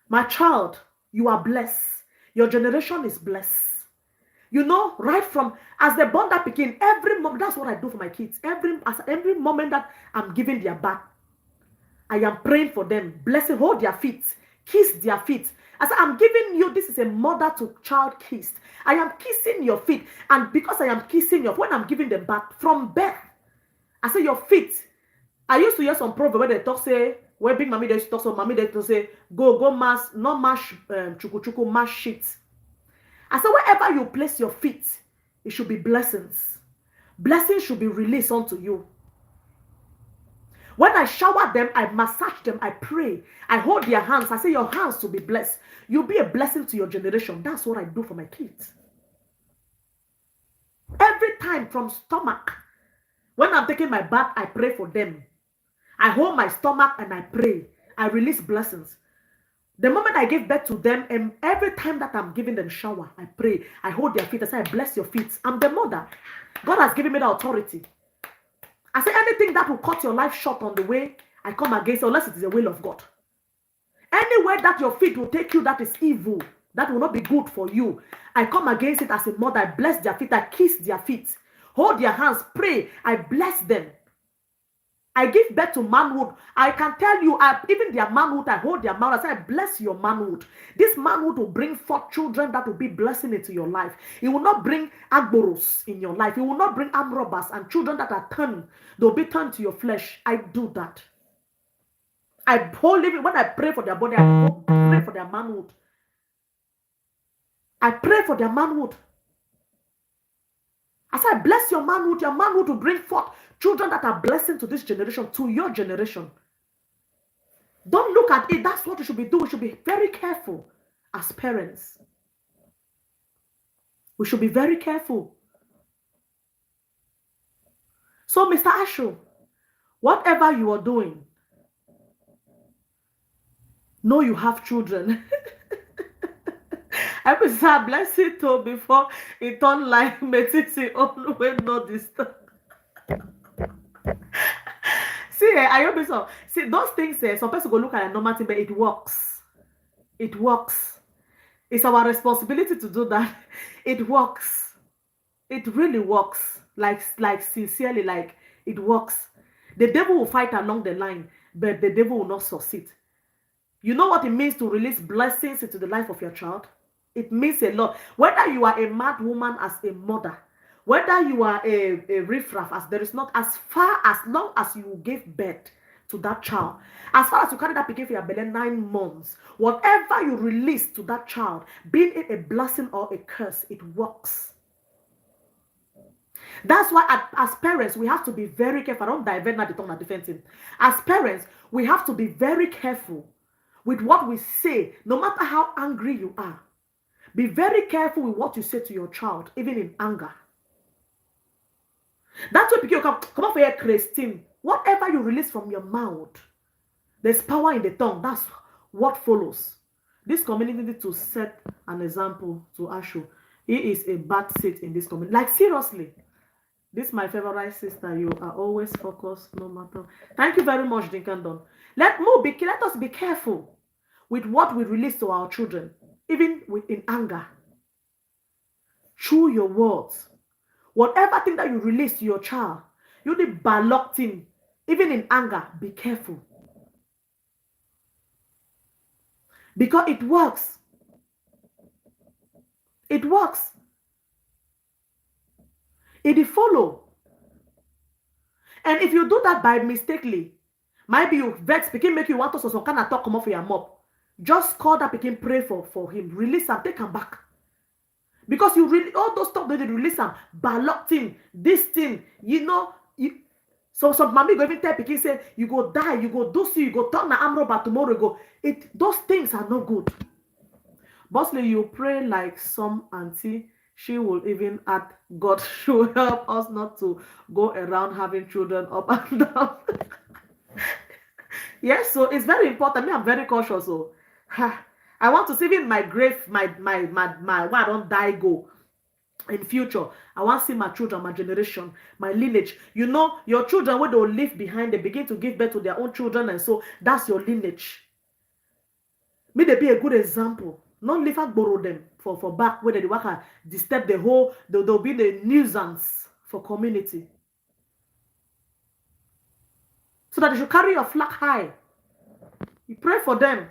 My child, you are blessed. Your generation is blessed. You know, right from as they born that picking, every moment, that's what I do for my kids. Every moment that I'm giving their back, I am praying for them. Blessing, hold their feet, kiss their feet. As I'm giving you, this is a mother to child kiss. I am kissing your feet. And because I am kissing your, when I'm giving them back from birth, I say your feet, I used to hear some proverb where they talk say, where big mommy they used to talk, so mommy they used to say, go mash, not mash chuku chuku, mash shit. I said, wherever you place your feet, it should be blessings. Blessings should be released unto you. When I shower them, I massage them, I pray, I hold their hands, I say your hands to be blessed. You'll be a blessing to your generation. That's what I do for my kids. Every time from stomach, when I'm taking my bath, I pray for them. I hold my stomach and I pray. I release blessings. The moment I give birth to them, and every time that I'm giving them shower, I pray. I hold their feet. I say, I bless your feet. I'm the mother. God has given me the authority. I say, anything that will cut your life short on the way, I come against, unless it is the will of God. Anywhere that your feet will take you that is evil, that will not be good for you, I come against it as a mother. I bless their feet. I kiss their feet. Hold their hands. Pray. I bless them. I give birth to manhood. I can tell you, even their manhood, I hold their mouth. I say, I bless your manhood. This manhood will bring forth children that will be blessing into your life. It will not bring agboros in your life. It will not bring arm robbers and children that are turned. They'll be turned to your flesh. I do that. I hold even when I pray for their body, I pray for their manhood. I pray for their manhood. I say, bless your manhood will bring forth children that are blessing to this generation, to your generation. Don't look at it. That's what you should be doing. We should be very careful as parents. We should be very careful. So, Mr. Ashu, whatever you are doing, know you have children. I will say bless it too before it turn like medicine on when not disturb. See, I hope so. See, those things, some people go look at a normal thing, but it works. It works. It's our responsibility to do that. It works. It really works. Like sincerely, like it works. The devil will fight along the line, but the devil will not succeed. You know what it means to release blessings into the life of your child? It means a lot. Whether you are a mad woman as a mother, whether you are a riffraff, as there is not, as long as you gave birth to that child, as far as you carry that pikin for your belly 9 months, whatever you release to that child, being it a blessing or a curse, it works. That's why as parents, we have to be very careful. I don't divert now the tongue and defending. As parents, we have to be very careful with what we say, no matter how angry you are. Be very careful with what you say to your child, even in anger. That's why people come up here, Christine. Whatever you release from your mouth, there's power in the tongue. That's what follows. This community needs to set an example to Ashu. He is a bad seat in this community. Like, seriously. This is my favorite sister. You are always focused, no matter. Thank you very much, Dinkandon. Let us be careful with what we release to our children, even in anger. Chew your words. Whatever thing that you release to your child, you need locked in. Even in anger, be careful. Because it works. It works. It follow. And if you do that by mistakenly, maybe you vex pikin make you want to some kind of talk come off your mouth. Just call that pikin, pray for him, release him, take him back. Because you really all those stuff that they release him, ballot thing, this thing, so some mommy go even tell pikin say you go die, you go do so, you go turn the arm robber tomorrow, go. Those things are not good. Mostly you pray like some auntie. She will even add, God should help us not to go around having children up and down. Yes, so it's very important. I'm very cautious. So I want to see in my grave, my where I don't die go. In future, I want to see my children, my generation, my lineage. Your children, when they leave behind, they begin to give birth to their own children, and so that's your lineage. May they be a good example. Not leave and borrow them for back where they work and disturb the whole, they'll be the nuisance for community. So that they should carry your flag high. You pray for them.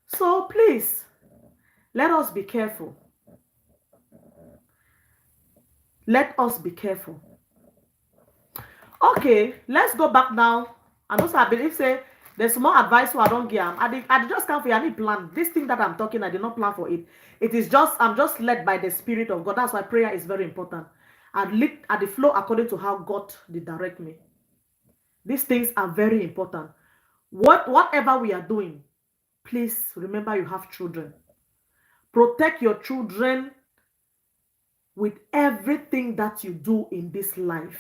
So please, let us be careful. Let us be careful. Okay, let's go back now. And also, I believe say there's more advice who I don't give. I just can't for any plan. This thing that I'm talking, I did not plan for it. It is just I'm just led by the Spirit of God. That's why prayer is very important. I lead at the flow according to how God did direct me. These things are very important. Whatever we are doing, please remember you have children. Protect your children with everything that you do in this life.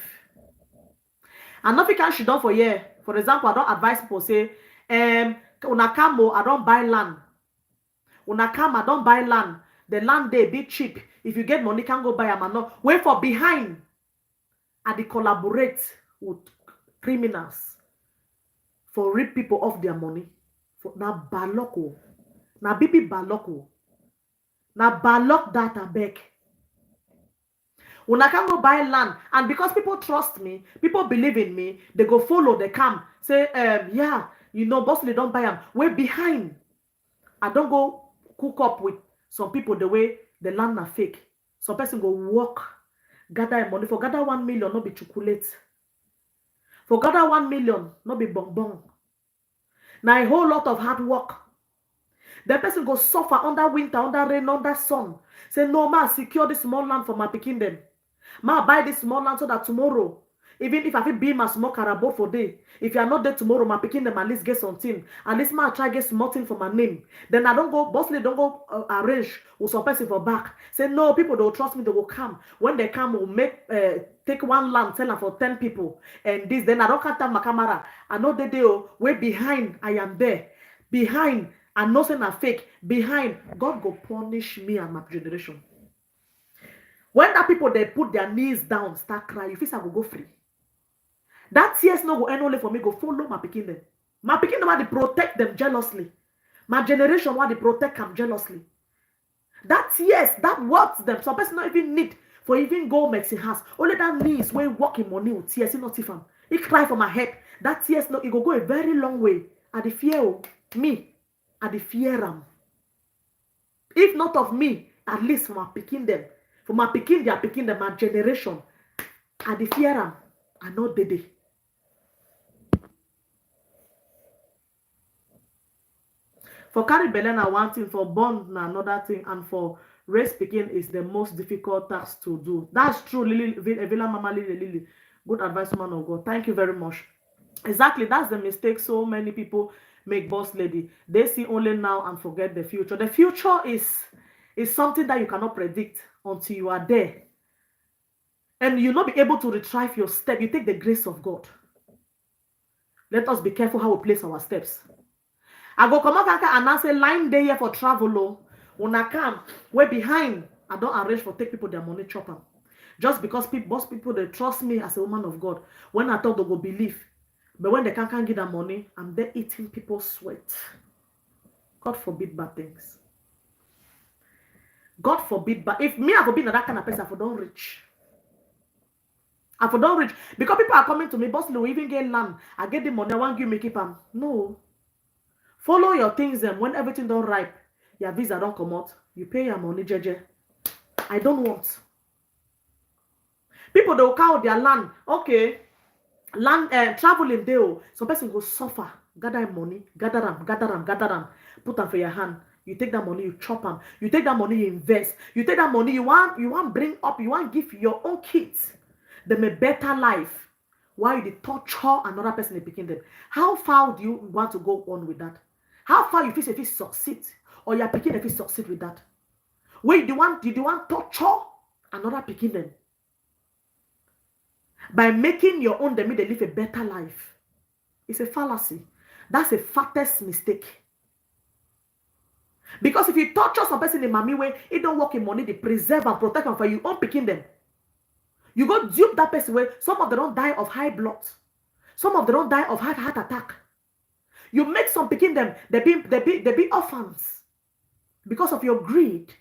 And nothing can she done for here. For example, I don't advise people say, una come, I don't buy land. Una come, I don't buy land. The land they be cheap. If you get money, can go buy am. No, wait for behind. And they collaborate with criminals for rip people off their money. For now baloko, now bibi baloko, now balok that a back. When I can go buy land, and because people trust me, people believe in me, they go follow, they come, say, yeah, you know, boss, they don't buy them. We're behind. I don't go cook up with some people the way the land are fake. Some person go work, gather money. For gather 1 million, not be chocolate. For gather 1 million, not be bonbon. Now a whole lot of hard work. The person go suffer under winter, under rain, under sun. Say, no, ma, secure this small land for my pikin them. Ma, buy this small land so that tomorrow, even if I feel be my small carabao for day, if you are not there tomorrow, my pikin them at least get something. At least ma try get small thing for my name. Then I don't go, bossly don't go arrange with some person for back. Say, no, people don't trust me, they will come. When they come, we'll make, take one land, sell them for 10 people. And this, then I don't cut down my camera. I know the deal, way behind, I am there. Behind, I know saying a fake. Behind, God go punish me and my generation. When that people they put their knees down, start crying, you feel I will go free. That tears no go end only for me, go follow my pikin them. My pikin them want to protect them jealously. My generation want to protect them jealously. That tears, that works them. Some person not even need for even go Mexican house. Only that knees when walking money with tears, he not even. He cry for my head. That tears no, it go a very long way. I the fear me. I the fear them. If not of me, at least for my pikin them. For my pikin, they are picking them, my generation. I the fear them. I know they. For carry belle na one thing, for born na another thing, and for raise pikin is the most difficult task to do. That's true, Lily, Villa Mama Lily. Good advice, man of God. Thank you very much. Exactly, that's the mistake so many people make, boss lady. They see only now and forget the future. The future is something that you cannot predict until you are there. And you'll not be able to retrieve your step. You take the grace of God. Let us be careful how we place our steps. I go come out and I say line day here for travel. When I come, way behind, I don't arrange for take people their money chopper. Just because boss people they trust me as a woman of God. When I thought they go believe. But when they can't get their money, I'm there eating people's sweat. God forbid bad things. God forbid, but if me I forbid that kind of person, I don't reach. I don't reach. Because people are coming to me, boss, we even get land. I get the money, I want you make it them. No. Follow your things and when everything don't ripe, your visa don't come out, you pay your money, JJ. I don't want. People they will count their land. Okay. Land traveling there. Some person go suffer. Gather money, gather them, put them for your hand. You take that money, you chop them. You take that money, you invest. You take that money, you want bring up, you want give your own kids them a better life. Why you torture another person picking them? How far do you want to go on with that? How far you feel if you succeed, or you're picking if you succeed with that? Wait, you want torture another picking them by making your own them they live a better life? It's a fallacy. That's a fattest mistake. Because if you torture some person in mommy way, it don't work in money, they preserve and protect them for you own picking them. You go dupe that person way. Some of them don't die of high blood. Some of them don't die of heart attack. You make some picking them, they be orphans because of your greed.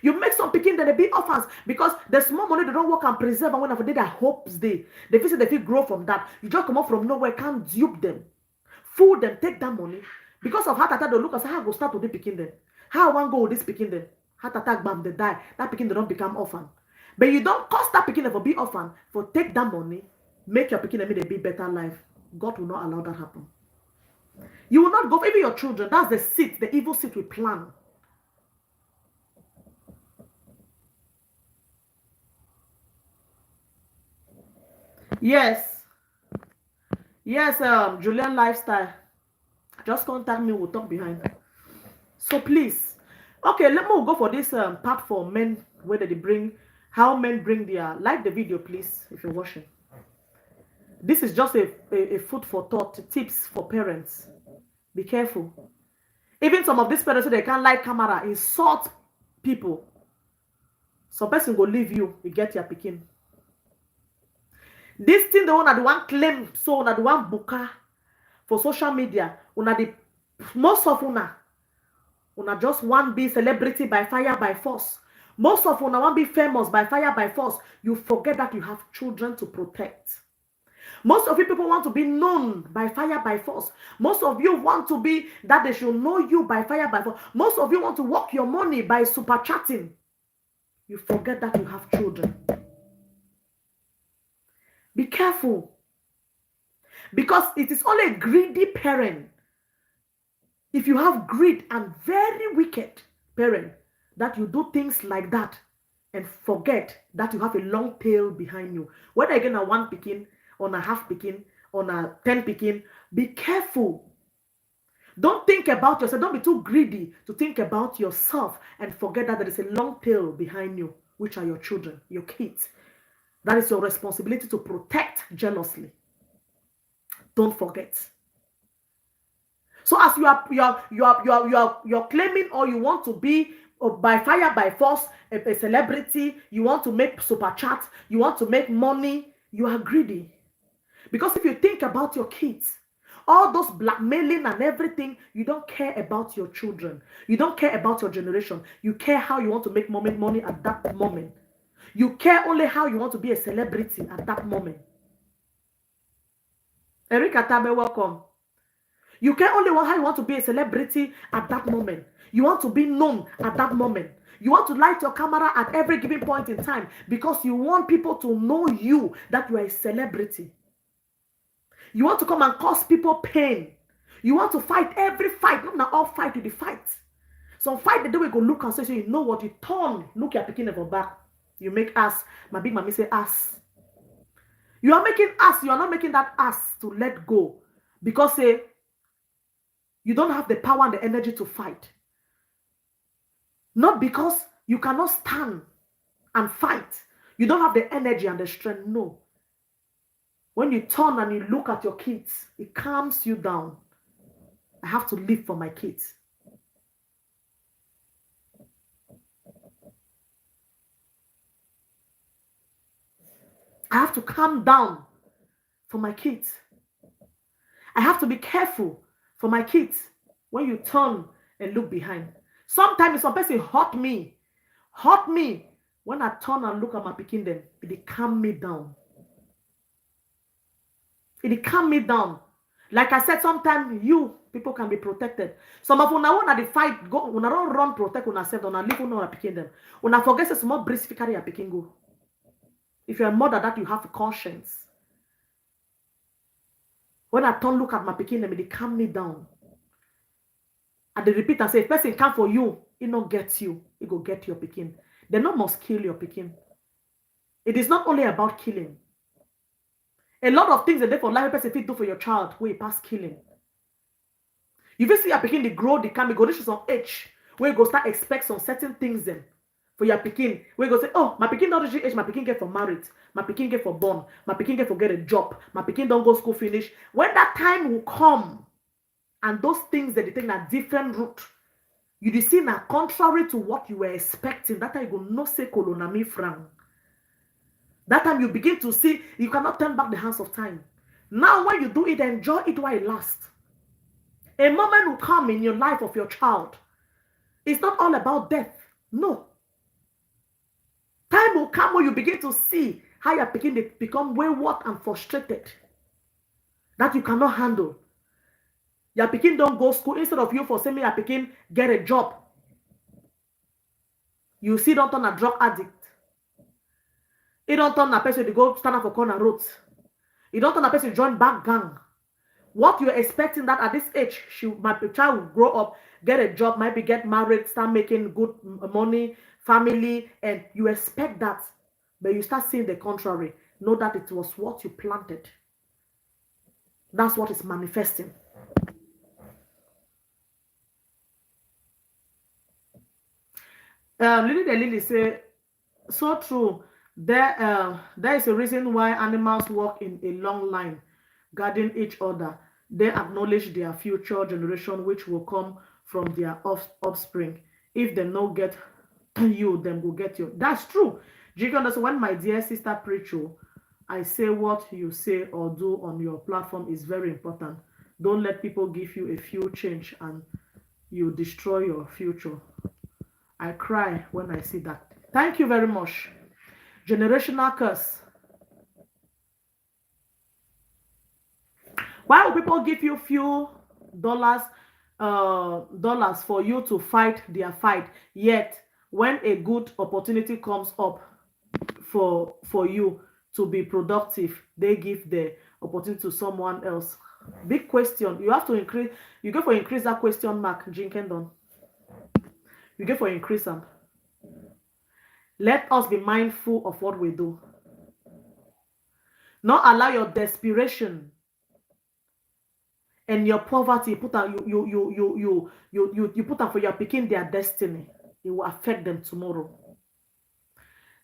You make some picking them, they be orphans because the small money they don't work and preserve, and whenever they their hopes they feel they feel grow from that. You just come up from nowhere, can't dupe them, fool them, take that money. Because of heart attack, they look and say, how I go start to be picking them? How I want go with this picking them? Heart attack, bam, they die. That picking they don't become orphan. But you don't cost that pikin for be orphan, for take that money, make your pikin a be better life. God will not allow that happen. You will not go, even your children. That's the seed, the evil seed we plan. Yes. Yes, Julian Lifestyle. Just contact me, we'll talk behind. So please, okay, let me go for this part for men, where they bring, how men bring their, like the video, please, if you're watching. This is just a food for thought, tips for parents. Be careful. Even some of these parents, they can't like camera, insult people. Some person go leave you get your pikin. This thing, the one claim, so the one booker for social media, the most of una just want be celebrity by fire by force. Most of una want be famous by fire by force. You forget that you have children to protect. Most of you people want to be known by fire by force. Most of you want to be that they should know you by fire by force. Most of you want to work your money by super chatting. You forget that you have children. Be careful. Because it is only a greedy parent. If you have greed and very wicked parent, that you do things like that and forget that you have a long tail behind you. Whether again a one pikin, on a half pikin, on a 10 pikin, be careful. Don't think about yourself. Don't be too greedy to think about yourself and forget that there is a long tail behind you, which are your children, your kids. That is your responsibility to protect jealously. Don't forget. So as you're claiming, or you want to be by fire by force a celebrity, you want to make super chat, you want to make money, you are greedy. Because if you think about your kids, all those blackmailing and everything, you don't care about your children. You don't care about your generation. You care how you want to make money at that moment. You care only how you want to be a celebrity at that moment. Erika Tabe, welcome. You care only how you want to be a celebrity at that moment. You want to be known at that moment. You want to light your camera at every given point in time because you want people to know you, that you are a celebrity. You want to come and cause people pain. You want to fight every fight. Not all fight with the fight. Some fight the day we go look and say, so you know what, you turn, look your picking of back. You make ass. My big mommy say ass. You are making ass. You are not making that ass to let go. Because you don't have the power and the energy to fight. Not because you cannot stand and fight. You don't have the energy and the strength. No. When you turn and you look at your kids, it calms you down. I have to live for my kids. I have to calm down for my kids. I have to be careful for my kids when you turn and look behind. Sometimes some person hurt me. When I turn and look at my pikin them, it calm me down. It calm me down. Like I said, sometimes you people can be protected. Some of una want to fight, go, una don't run protect una self, una leave una pikin them. Una forget say small breast fi carry your pikin go. If you're a mother that you have a conscience. When I turn look at my pikin them, it calm me down. And they repeat and say, if person come for you, it not gets you, it go get your pikin. They not must kill your pikin. It is not only about killing. A lot of things that they for life a person fit do for your child where you pass killing. You will see your pikin, they grow, they can go reach some age where you go start expect some certain things then for your pikin. Where you go say, oh, my pikin don't reach age, my pikin get for married, my pikin get for born, my pikin get for get a job, my pikin don't go school finish. When that time will come, and those things that they take a different route, you see now contrary to what you were expecting. That time you go no say kolonami frank. That time you begin to see you cannot turn back the hands of time. Now when you do it, enjoy it while it lasts. A moment will come in your life of your child. It's not all about death. No. Time will come when you begin to see how your pikin become wayward and frustrated. That you cannot handle. Your pikin don't go school. Instead of you for saying your pikin get a job, you see don't turn a drug addict. It don't turn a person to go stand up for corner roads. It don't turn a person to join back gang. What you're expecting that at this age, my child will grow up, get a job, maybe get married, start making good money, family, and you expect that. But you start seeing the contrary. Know that it was what you planted. That's what is manifesting. Lily the Lily say, so true. There is a reason why animals walk in a long line, guarding each other. They acknowledge their future generation, which will come from their offspring. If they no get you, them will get you. That's true. Jigan, so when my dear sister preach you, I say what you say or do on your platform is very important. Don't let people give you a few change and you destroy your future. I cry when I see that. Thank you very much. Generational curse. Why will people give you few dollars for you to fight their fight, yet when a good opportunity comes up for you to be productive, they give the opportunity to someone else? Big question. You have to increase. You go for increase that question mark, Jinkendon. You go for increase them. Let us be mindful of what we do. Not allow your desperation and your poverty put out you put out for your picking their destiny. It will affect them tomorrow.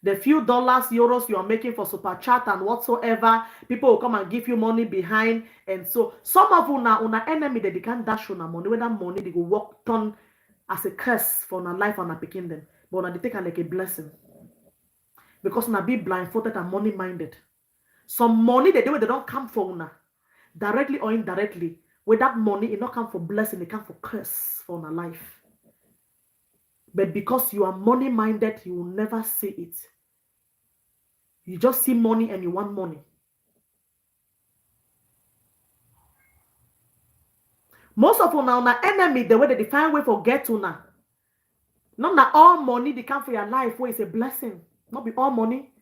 The few dollars, euros you are making for super chat and whatsoever, people will come and give you money behind. And so some of una enemy that they can't dash on money. With that money, they go work turn as a curse for our life and picking them. But now they take it like a blessing. Because now be blindfolded and money minded. Some money they don't come for una, directly or indirectly. With that money, it not come for blessing, it come for curse for our life. But because you are money minded, you will never see it. You just see money and you want money. Most of una enemy, the way they define way for get una. Not all money they come for your life where it's a blessing. Not be all money.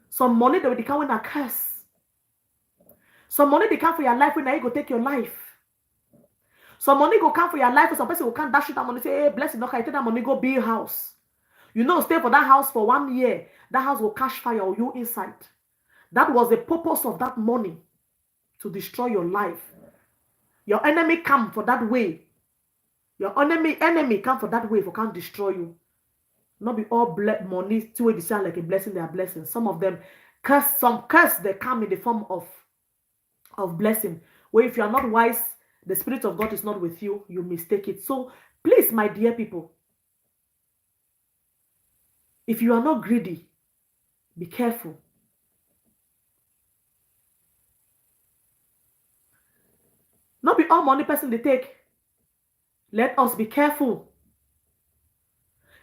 Some money they will come when a curse. Some money they come for your life when you go take your life. Some money go come for your life, or some person will come dash you that money, say, hey, blessing, okay, take that money, go build house. You know, stay for that house for 1 year. That house will catch fire or you inside. That was the purpose of that money, to destroy your life. Your enemy come for that way. Your enemy come for that way for can't destroy you. Not be all money to way they sound like a blessing, they are blessings. Some of them curse, some curse they come in the form of blessing. Where if you are not wise, the Spirit of God is not with you, you mistake it. So please, my dear people, if you are not greedy, be careful. Not be all money person they take. Let us be careful.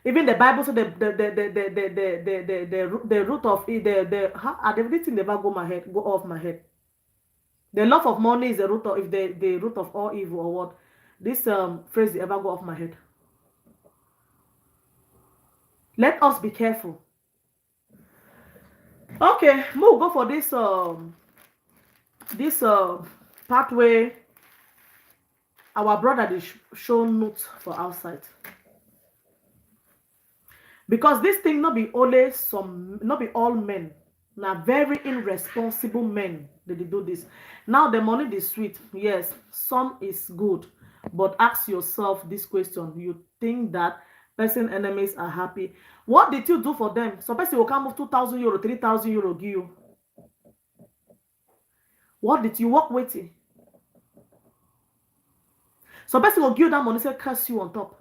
Even the Bible said the root of everything never go off my head. The love of money is the root of the root of all evil, or what? This phrase ever go off my head. Let us be careful. Okay, we'll go for this pathway. Our brother is show notes for outside. Because this thing not be only not be all men. Now very irresponsible men that they do this. Now the money is sweet. Yes, some is good. But ask yourself this question. You think that person enemies are happy? What did you do for them? Some person will come with 2,000 euro, 3,000 euro give you. What did you work with it? Some person will give you that money, say curse you on top.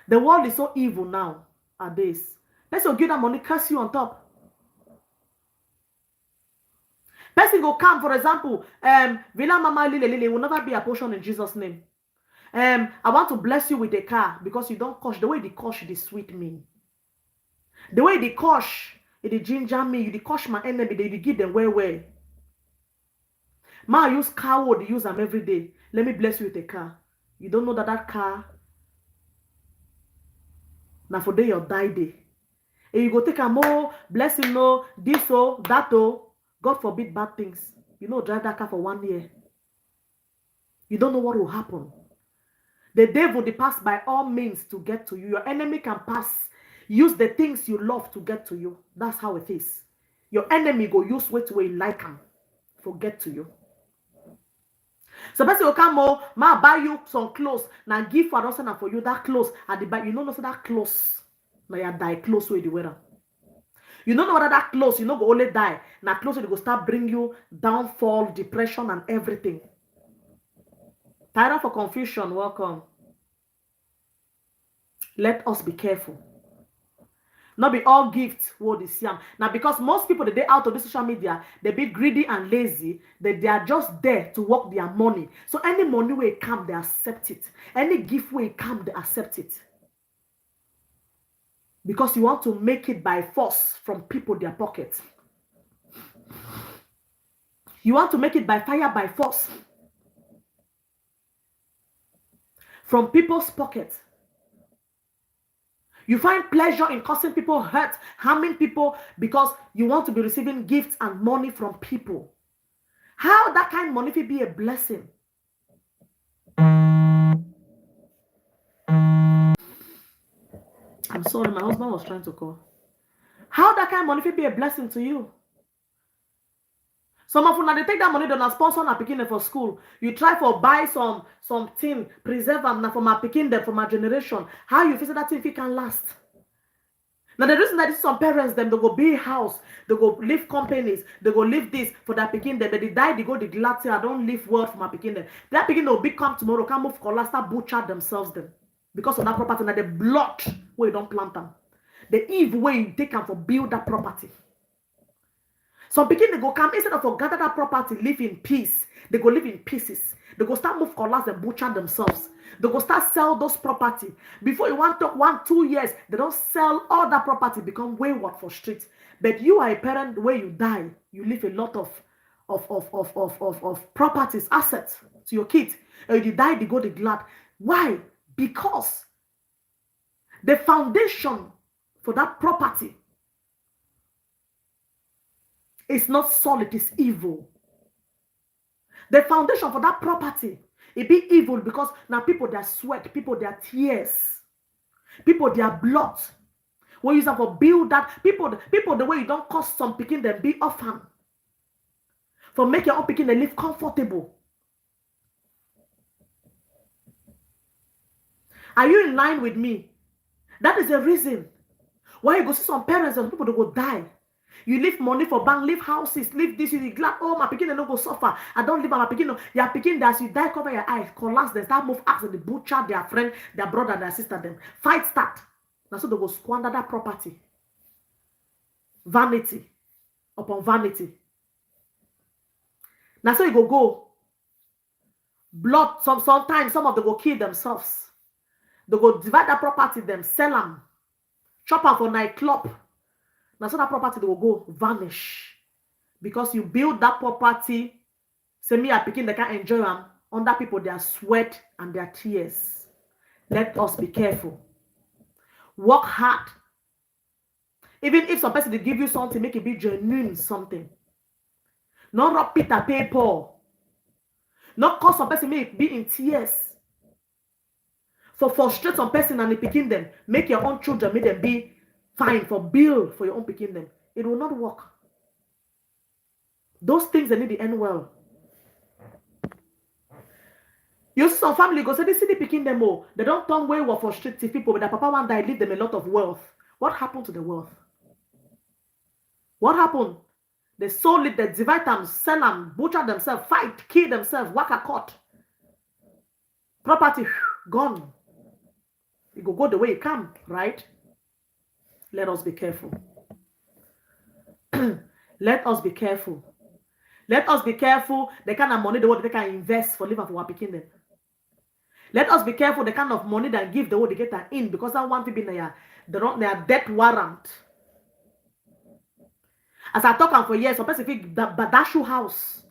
The world is so evil now at this. Person will give that money, curse you on top. Person will come, for example, Villa Mama Lile will never be a portion in Jesus' name. I want to bless you with a car because you don't cosh. The way they cosh, they sweet me. The way they cosh, it ginger me. You cosh my enemy, they give them well. Ma, I use car would use them every day. Let me bless you with a car. You don't know that car now for day your die day. And you go take a more blessing, no, this, oh, that, oh. God forbid bad things. You know, drive that car for 1 year. You don't know what will happen. The devil, they pass by all means to get to you. Your enemy can pass, use the things you love to get to you. That's how it is. Your enemy go use way to way like him for get to you. So person will come, oh, ma buy you some clothes. Now give for us and for you that clothes at the back. You know, no, so that clothes. Now you die close with the weather. You don't know whether that close, you know, go only die. Now close, it go start bring you downfall, depression, and everything. Tired for confusion, welcome. Let us be careful. Not be all gifts what is yam. Now, because most people that they out of the social media, they be greedy and lazy, that they are just there to work their money. So any money will come, they accept it. Any gift will come, they accept it. Because you want to make it by force from people their pockets. You want to make it by fire, by force. From people's pockets. You find pleasure in causing people hurt, harming people, because you want to be receiving gifts and money from people. How that kind of money will be a blessing? I'm sorry, my husband was trying to call. How that kind of money will be a blessing to you? Some of you, now they take that money, they're not sponsor na pikin for school. You try for buy something, preserve them for my pikin them, for my generation. How you feel that thing if it can last? Now the reason that some parents them, they go build house, they go live companies, they go live this for their pikin them. But they die, they go the glad say I don't live well for my pikin them. That pikin will be come tomorrow, come move for start butcher themselves them because of that property. Now the blood where you don't plant them, the evil way you take them for build that property. Some pikin they go come instead of for gather that property, live in peace. They go live in pieces. They go start move collars and butcher themselves. They go start sell those property. Before you want to 1, 2 years, they don't sell all that property, become wayward for street. But you are a parent where you die, you leave a lot of properties, assets to your kids. And you die, they go the glad. Why? Because the foundation for that property is not solid, it's evil. The foundation for that property, it be evil because now people their sweat, people their tears, people their blood. When you have to build that, people the way you don't cost some picking them be orphan. For make your own picking them live comfortable. Are you in line with me? That is the reason why you go see some parents and people that go die. You leave money for bank, leave houses, leave this, you glad, oh, my pikin, they don't go suffer. I don't live on my pikin. No. Your pikin, as you die, cover your eyes, collapse, they start move ask the butcher, their friend, their brother, their sister, them. Fight start. Now so they go squander that property. Vanity upon vanity. Now so you go. Blood, sometimes some of them go kill themselves. They go divide that property, them, sell them, chop them for nightclub. Now, so that property they will go vanish because you build that property. Say me a picking they can enjoy them under people their sweat and their tears. Let us be careful. Work hard. Even if some person they give you something, make it be genuine something. Not rob Peter pay Paul. Not cause some person make it be in tears. For frustrate some person and they picking them, make your own children, make them be fine for bill for your own picking them. It will not work. Those things they need to end well. You see some family go say they see the picking them all. They don't turn wayward for street people, but their papa one day leave them a lot of wealth. What happened to the wealth? What happened? They sold it, they divide them, sell them, butcher themselves, fight, kill themselves, work a court. Property gone. It go the way it come, right? Let us be careful. Let us be careful. Let us be careful the kind of money the world they can invest for living for our kingdom. Let us be careful the kind of money that give the world they get in because I want to be their death warrant. As I talk for years, some person that Ashu house.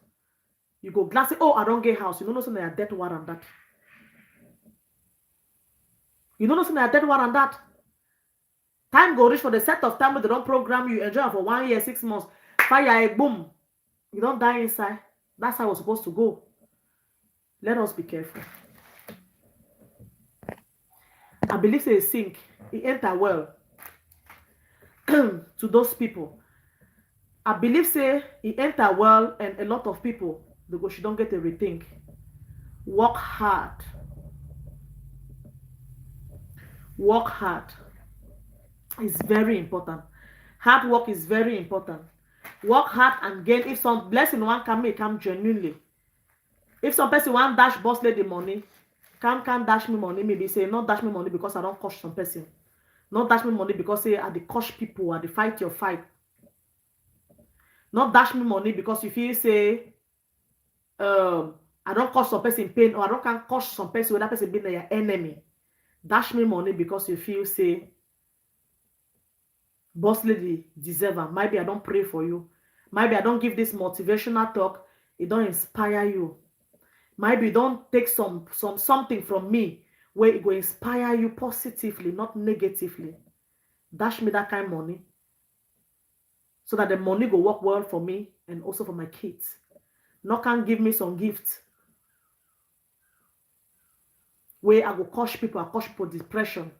You go glass it, oh, I don't get house. You know something their death warrant that. You know something their death warrant that. Time go reach for the set of time where they don't program you, enjoy for 1 year, 6 months, fire, boom, you don't die inside. That's how it's supposed to go. Let us be careful. I believe say sink, it enter well to those people. I believe say it enter well, and a lot of people, because she don't get a rethink. Work hard. Work hard. It's very important. Hard work is very important. Work hard and gain. If some blessing one can make, come genuinely. If some person want dash boss lady money, can dash me money. Maybe say not dash me money because I don't cost some person. Not dash me money because say I dey cost people, I dey fight your fight. Not dash me money because you feel say I don't cause some person pain, or I don't can cause some person when that person be your enemy. Dash me money because you feel say boss lady deserve am. Maybe I don't pray for you. Maybe I don't give this motivational talk. It don't inspire you. Maybe don't take something from me where it will inspire you positively, not negatively. Dash me that kind of money so that the money will work well for me and also for my kids. No can give me some gifts where I go cause people depression.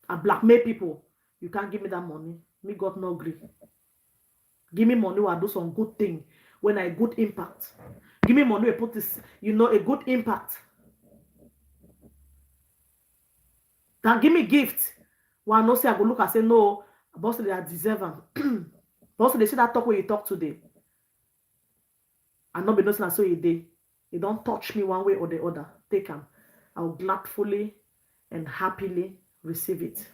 I blackmail people. You can't give me that money. Me God no agree. Give me money where I do some good thing, when I good impact. Give me money where I put this, a good impact. Then give me gift. Where I know say I go look and say no, boss they are deserving. Boss they see that talk where you talk today. I not be nothing so you day. You don't touch me one way or the other. Take them. I'll gladfully and happily receive it.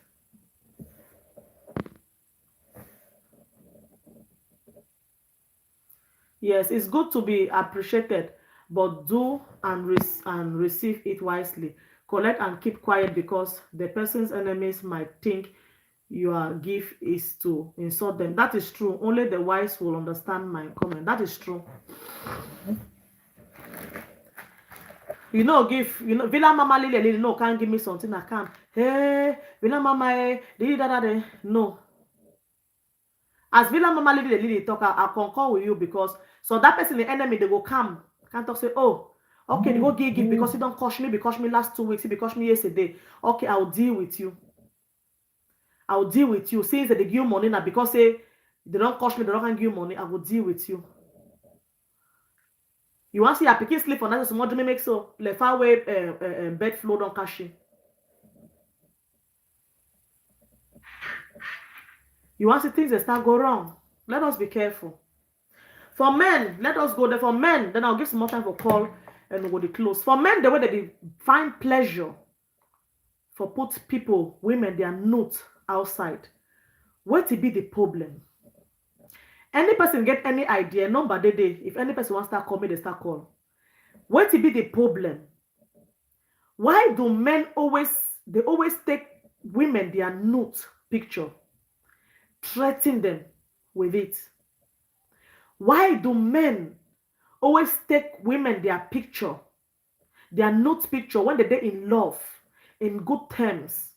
Yes, it's good to be appreciated, but do and receive it wisely. Collect and keep quiet because the person's enemies might think your gift is to insult them. That is true. Only the wise will understand my comment. That is true. Give, Villa Mama Lily, no, can't give me something I can't. Hey, Villa Mama, no. As Villa Mama Lily talk, I concur with you because so that person, the enemy, they will come. Can't talk say, oh, okay, they go give because he don't cost me last 2 weeks, he cost me yesterday. Okay, I'll deal with you. I'll deal with you. Since they give you money now, because they don't cost me, they don't give you money, I will deal with you. You want to see a picking sleep on that, so much make so le far away bed flow don't cash you. You want to see things that start go wrong. Let us be careful. For men, let us go there. For men, then I'll give some more time for call and we'll go to close. For men, the way that they find pleasure for put people, women, they are not outside. What will be the problem? Any person get any idea, number they if any person wants to start calling, they start call. What will be the problem? Why do men always take women their nude picture, threaten them with it? Why do men always take women their picture, their nude picture, when they're in love, in good terms?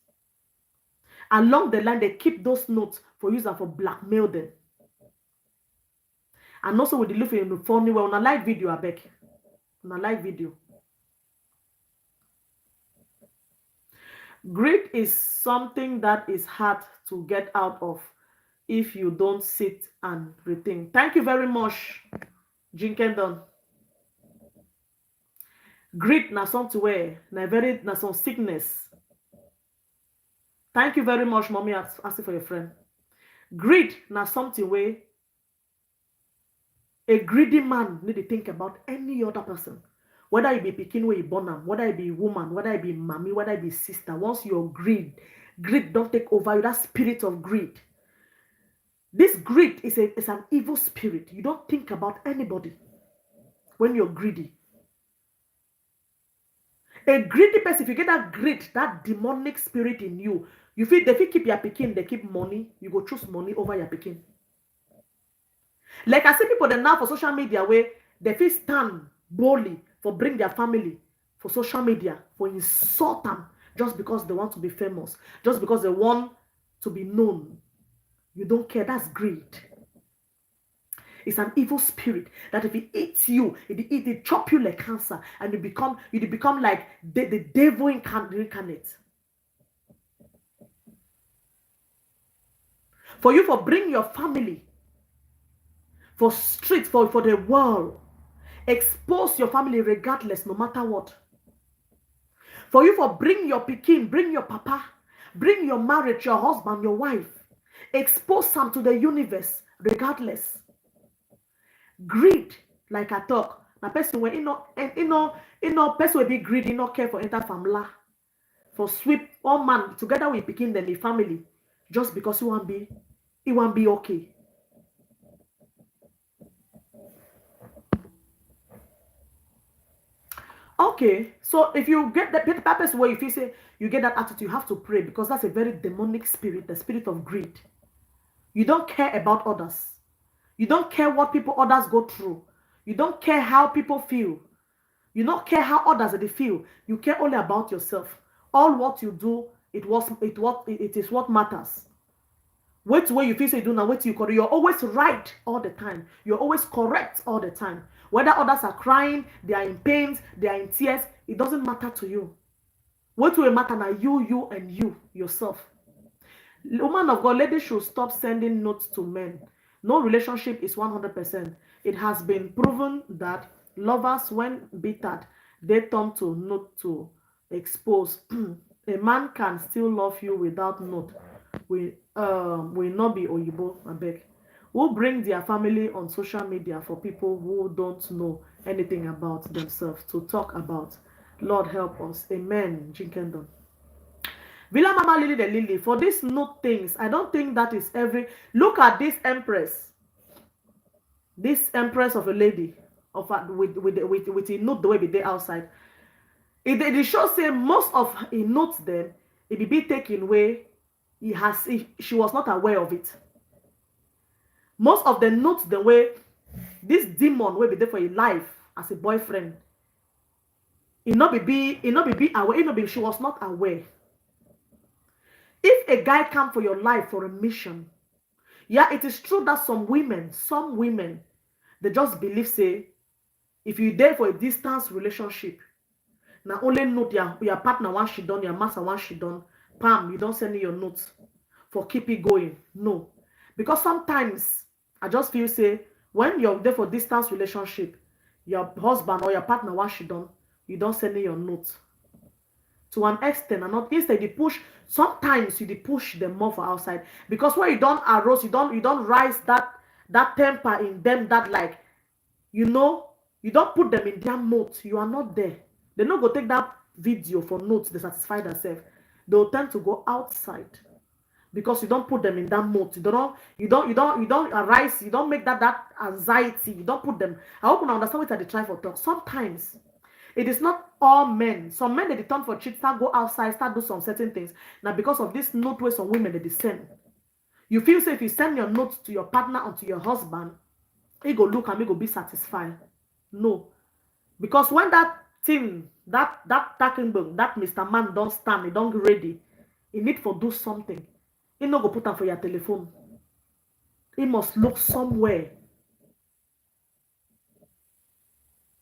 Along the line, they keep those notes for use and for blackmail them. And also with the look in the funny way, on a live video, I beg. On a live video. Greed is something that is hard to get out of if you don't sit and rethink. Thank you very much, Jinkendon. Greed na something where na some sickness. Thank you very much, mommy, asking for your friend. Greed na something where a greedy man need to think about any other person. Whether it be pikin where you born am, whether it be woman, whether it be mommy, whether it be sister. Once you're greed don't take over you. That spirit of greed. This greed is an evil spirit. You don't think about anybody when you're greedy. A greedy person, if you get that greed, that demonic spirit in you, you feel they keep your pikin, they keep money, you go choose money over your pikin. Like I see people that now for social media where they feel stand boldly for bring their family for social media, for insult them just because they want to be famous, just because they want to be known. You don't care. That's greed. It's an evil spirit that if it eats you, it chop you like cancer, and you become like the devil incarnate. For you for bring your family for street, for the world, expose your family regardless, no matter what. For you for bring your pikin, bring your papa, bring your marriage, your husband, your wife, expose them to the universe regardless. Greed, like I talk, na person when person will be greedy, not care for enter family, for sweep all man together with pikin them the family, just because you want be okay. Okay, so if you get that purpose where if you say you get that attitude, you have to pray, because that's a very demonic spirit, the spirit of greed. You don't care about others. You don't care what others go through. You don't care how people feel. You don't care how others they feel. You care only about yourself. All what you do, it is what matters. Wait where you feel say you do now, wait till you correct. You're always right all the time. You're always correct all the time. Whether others are crying, they are in pain, they are in tears, it doesn't matter to you. What will matter now? You and you yourself. Woman of God, ladies should stop sending notes to men. No relationship is 100%. It has been proven that lovers, when bittered, they turn to note to expose. A man can still love you without note. Will not be oyibo, abeg. Who bring their family on social media for people who don't know anything about themselves to talk about. Lord help us. Amen. Jinkendon. Villa Mama Lily the Lily, for these note things, I don't think that is every. Look at this empress. This empress of a lady of with a note the way they outside. It shows say most of a notes then it be taken away. She was not aware of it. Most of the notes the way this demon will be there for a life as a boyfriend. It not be aware. It not be, she was not aware. If a guy come for your life for a mission, yeah, it is true that some women, they just believe say, if you there for a distance relationship, now only note your partner once she done, your master once she done, pam, you don't send me your notes for keep it going. No, because sometimes I just feel say when you're there for distance relationship, your husband or your partner once she done, you don't send me your notes. To an extent, and not instead they push. Sometimes you push them more for outside, because when you don't arouse, you don't rise that temper in them, that like, you don't put them in their mode. You are not there. They not go take that video for notes. They satisfy themselves. They'll tend to go outside, because you don't put them in that mode. You don't arise. You don't make that anxiety. You don't put them. I hope you understand what they try for talk. Sometimes it is not all men. Some men, they turn for cheat, start go outside, start do some certain things. Now, because of this note where some women, they send. You feel so if you send your notes to your partner or to your husband, he go look and he go be satisfied. No. Because when that thing, that talking book, that Mr. Man don't stand, he don't get ready, he need for do something. He no go put on for your telephone. He must look somewhere.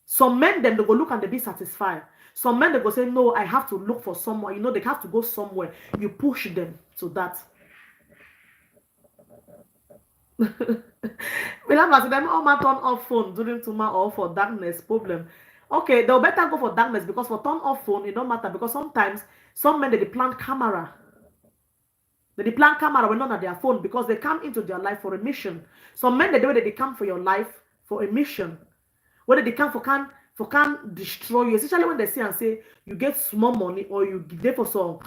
Some men, then they go look and they be satisfied. Some men, they go say, no, I have to look for someone. They have to go somewhere. You push them to that. We have asked them, all man turn off phone during tumor or for darkness problem. Okay, they'll better go for darkness, because for turn off phone, it don't matter, because sometimes some men, they plant camera. They plant camera when not at their phone, because they come into their life for a mission. Some men, they come for your life for a mission. Whether they come for can destroy you, especially when they see and say you get small money, or you there for some,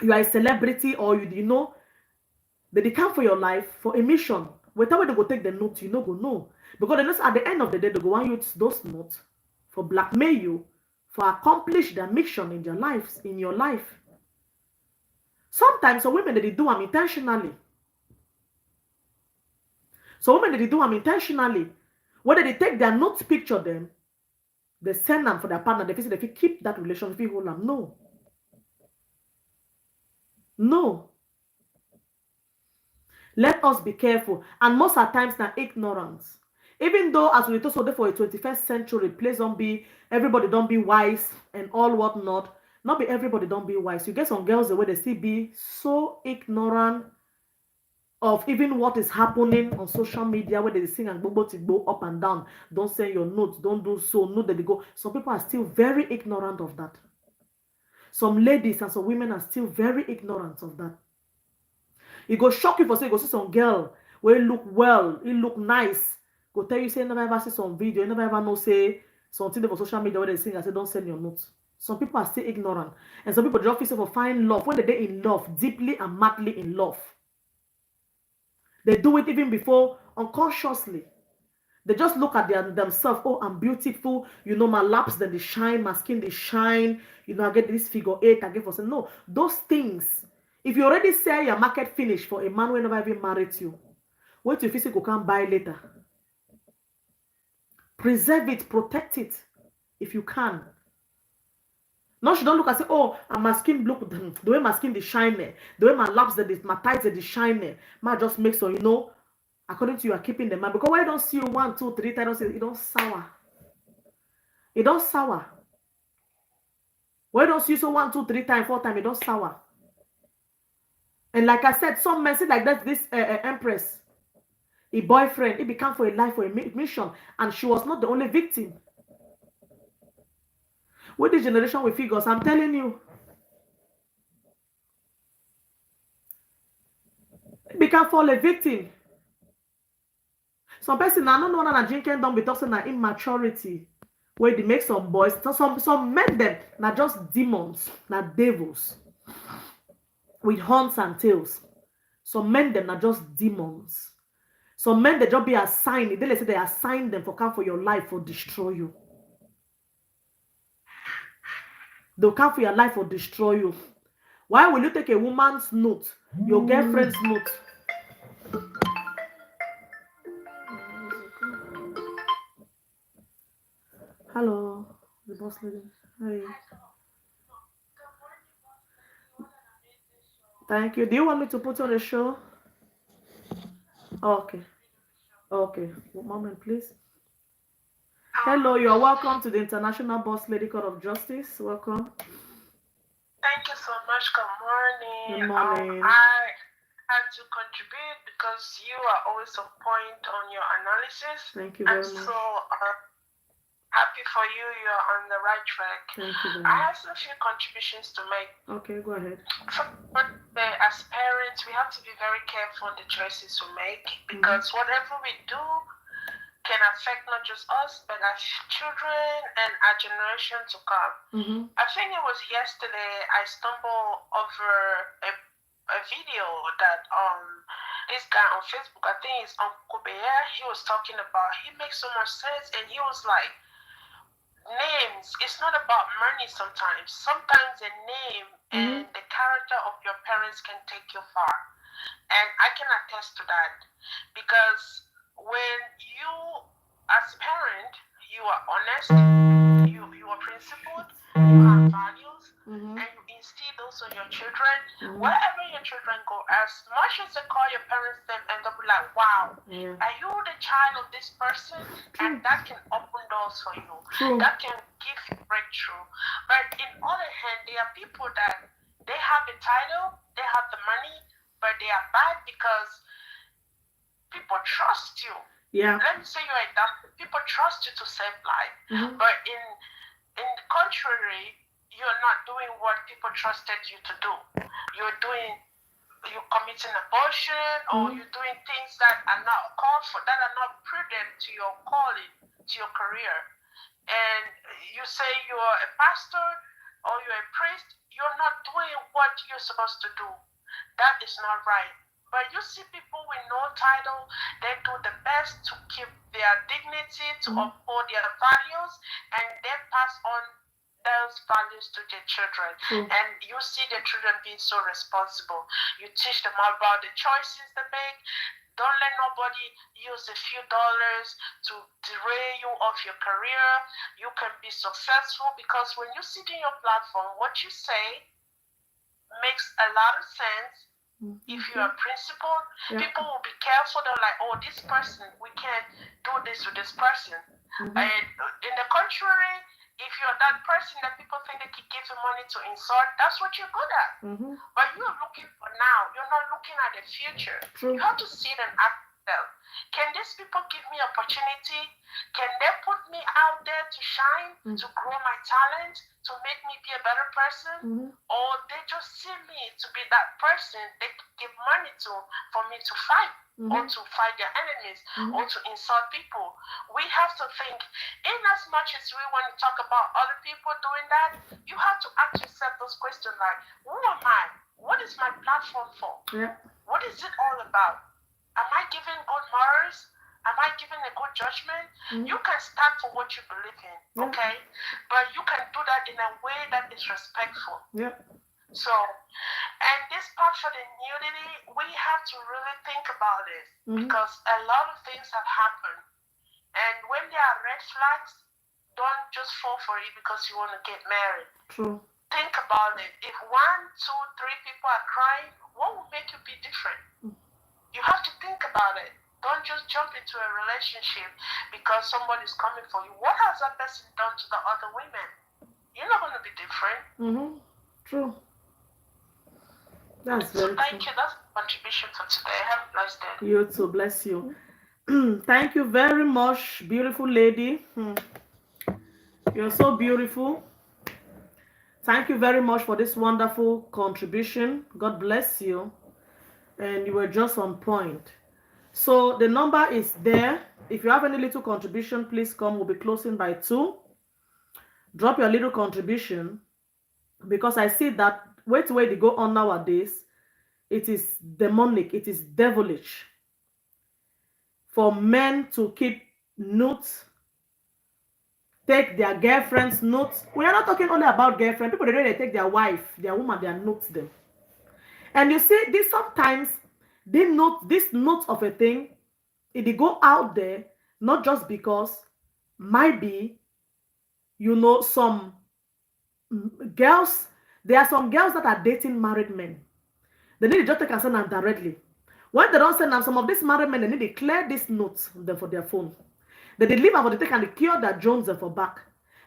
you are a celebrity, or they come for your life for a mission. Whatever they go take the note, go no, because they know at the end of the day they go want use those notes for blackmail you, for accomplish their mission in their lives, in your life. Sometimes some women they do them intentionally. So women they do them intentionally. Whether they take their notes, picture them, they send them for their partner, they keep that relationship, hold them. No. Let us be careful. And most of the times now ignorance. Even though as we talk so for a 21st century, please don't be everybody don't be wise and all whatnot. Not be everybody don't be wise. You get some girls the way they still be so ignorant of even what is happening on social media where they sing and go up and down. Don't send your notes, don't do so, note that they go. Some people are still very ignorant of that. Some ladies and some women are still very ignorant of that. It go shock you for say you go see some girl where look well, it look nice. Go tell you say you never ever see some video, you never ever know say something for social media where they sing and say don't send your notes. Some people are still ignorant. And some people just feel for find love when they're in love, deeply and madly in love. They do it even before unconsciously. They just look at themselves. Oh, I'm beautiful. You know, my laps, then they shine. My skin, they shine. You know, I get this figure 8. I get for some. No, those things. If you already sell your market finish for a man who never even married you, wait till physical can buy later. Preserve it, protect it, if you can. No, she don't look and say, oh, and my skin look the way my skin is shiny, the way my laps, my thighs are shiny. Ma just make so you know. According to you are keeping them, because why don't see you 1, 2, 3 times, it don't sour. It don't sour. Why don't see you so 1, 2, 3 times, 4 times, it don't sour. And like I said, some men see like that. This empress, a boyfriend, it became for a life for a mission, and she was not the only victim. With this generation with figures, I'm telling you, it became for a victim. Some person I don't know that drinking don't be talking about immaturity. Where they make some boys, some men them not just demons, not devils with horns and tails. Some men them not just demons. Some men they just be assigned. They say they assign them for come for your life or destroy you. They'll come for your life or destroy you. Why will you take a woman's note, your girlfriend's note? Hello, the boss lady. Hi. Thank you. Do you want me to put on the show? Oh, okay. Okay. One moment, please. Hello, you are welcome to the International Boss Lady Court of Justice. Welcome. Thank you so much. Good morning. Good morning. I had to contribute because you are always on point on your analysis. Thank you very much. I'm so happy for you. You're on the right track. Thank you very I much. have a few contributions to make. Okay, go ahead. As parents, we have to be very careful on the choices we make because whatever we do can affect not just us, but our children and our generation to come. I think it was yesterday I stumbled over a video that this guy on Facebook, I think it's Uncle Bear, he was talking about. He makes so much sense, and he was like, names, it's not about money sometimes. Sometimes a name and the character of your parents can take you far. And I can attest to that because when you, as a parent, you are honest, you are principled, you have values, and you instill those on your children. Wherever your children go, as much as they call your parents them and they'll be like, wow, are you the child of this person? And that can open doors for you. That can give you breakthrough. But in other hand, there are people that they have the title, they have the money, but they are bad because people trust you. Yeah. Let me say you're a doctor. People trust you to save life. But in the contrary, you're not doing what people trusted you to do. You're committing abortion, or you're doing things that are not called for, that are not prudent to your calling, to your career. And you say you're a pastor or you're a priest, you're not doing what you're supposed to do. That is not right. But you see people with no title, they do the best to keep their dignity, to uphold their values, and they pass on those values to their children. And you see the children being so responsible. You teach them about the choices they make. Don't let nobody use a few dollars to derail you off your career. You can be successful because when you sit in your platform, what you say makes a lot of sense, If you are principled, people will be careful. They're like, oh, this person, we can't do this with this person. And in the contrary, if you're that person that people think they can give you money to insult, that's what you're good at. But you're looking for now. You're not looking at the future. You have to sit and ask yourself, can these people give me opportunity? Can they put me out there to shine, to grow my talent, to make me be a better person? Or they just see me to be that person they give money to for me to fight, or to fight their enemies, or to insult people? We have to think, in as much as we want to talk about other people doing that, you have to ask yourself those questions like, who am I? What is my platform for? What is it all about? Am I giving good morals? Am I giving a good judgment? You can stand for what you believe in, okay? But you can do that in a way that is respectful. So, and this part for the nudity, we have to really think about it, because a lot of things have happened. And when there are red flags, don't just fall for it because you want to get married. Think about it. If 1, 2, 3 people are crying, what will make you be different? You have to think about it. Don't just jump into a relationship because somebody's coming for you. What has that person done to the other women? You're not going to be different. True. That's very true. Thank you. That's the contribution for today. Have a nice day. You too. Bless you. Thank you very much, beautiful lady. You're so beautiful. Thank you very much for this wonderful contribution. God bless you. And you were just on point. So the number is there. If you have any little contribution, please come. We'll be closing by 2. Drop your little contribution, because I see that way they go on nowadays, it is demonic, it is devilish for men to keep notes, take their girlfriend's notes. We are not talking only about girlfriend. People, they take their wife, their woman, their notes them. And you see, this sometimes this note of a thing, it go out there, not just because might be, some girls, there are some girls that are dating married men. They need to just take and send them directly. When they don't send them, some of these married men, they need to clear this note for their phone. They leave them for the take and they clear their Jones for back.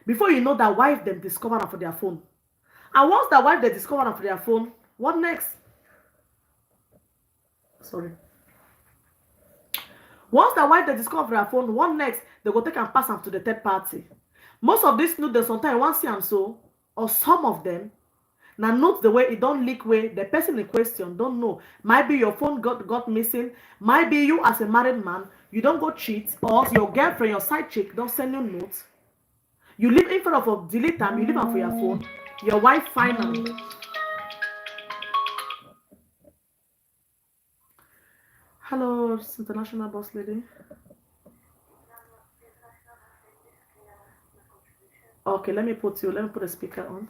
Before you know, that wife them discover them for their phone. And once that wife they discover them for their phone, what next? Sorry. Once the wife they discover their phone, what next? They go take and pass them to the third party. Most of these notes, sometimes once see them so, or some of them, now note the way it don't leak way, the person in question don't know. Might be your phone got missing, might be you as a married man, you don't go cheat, or your girlfriend, your side chick don't send you notes. You leave in front of a delete time, you leave them for your phone, your wife find them. Hello, international boss lady. Okay, let me put a speaker on.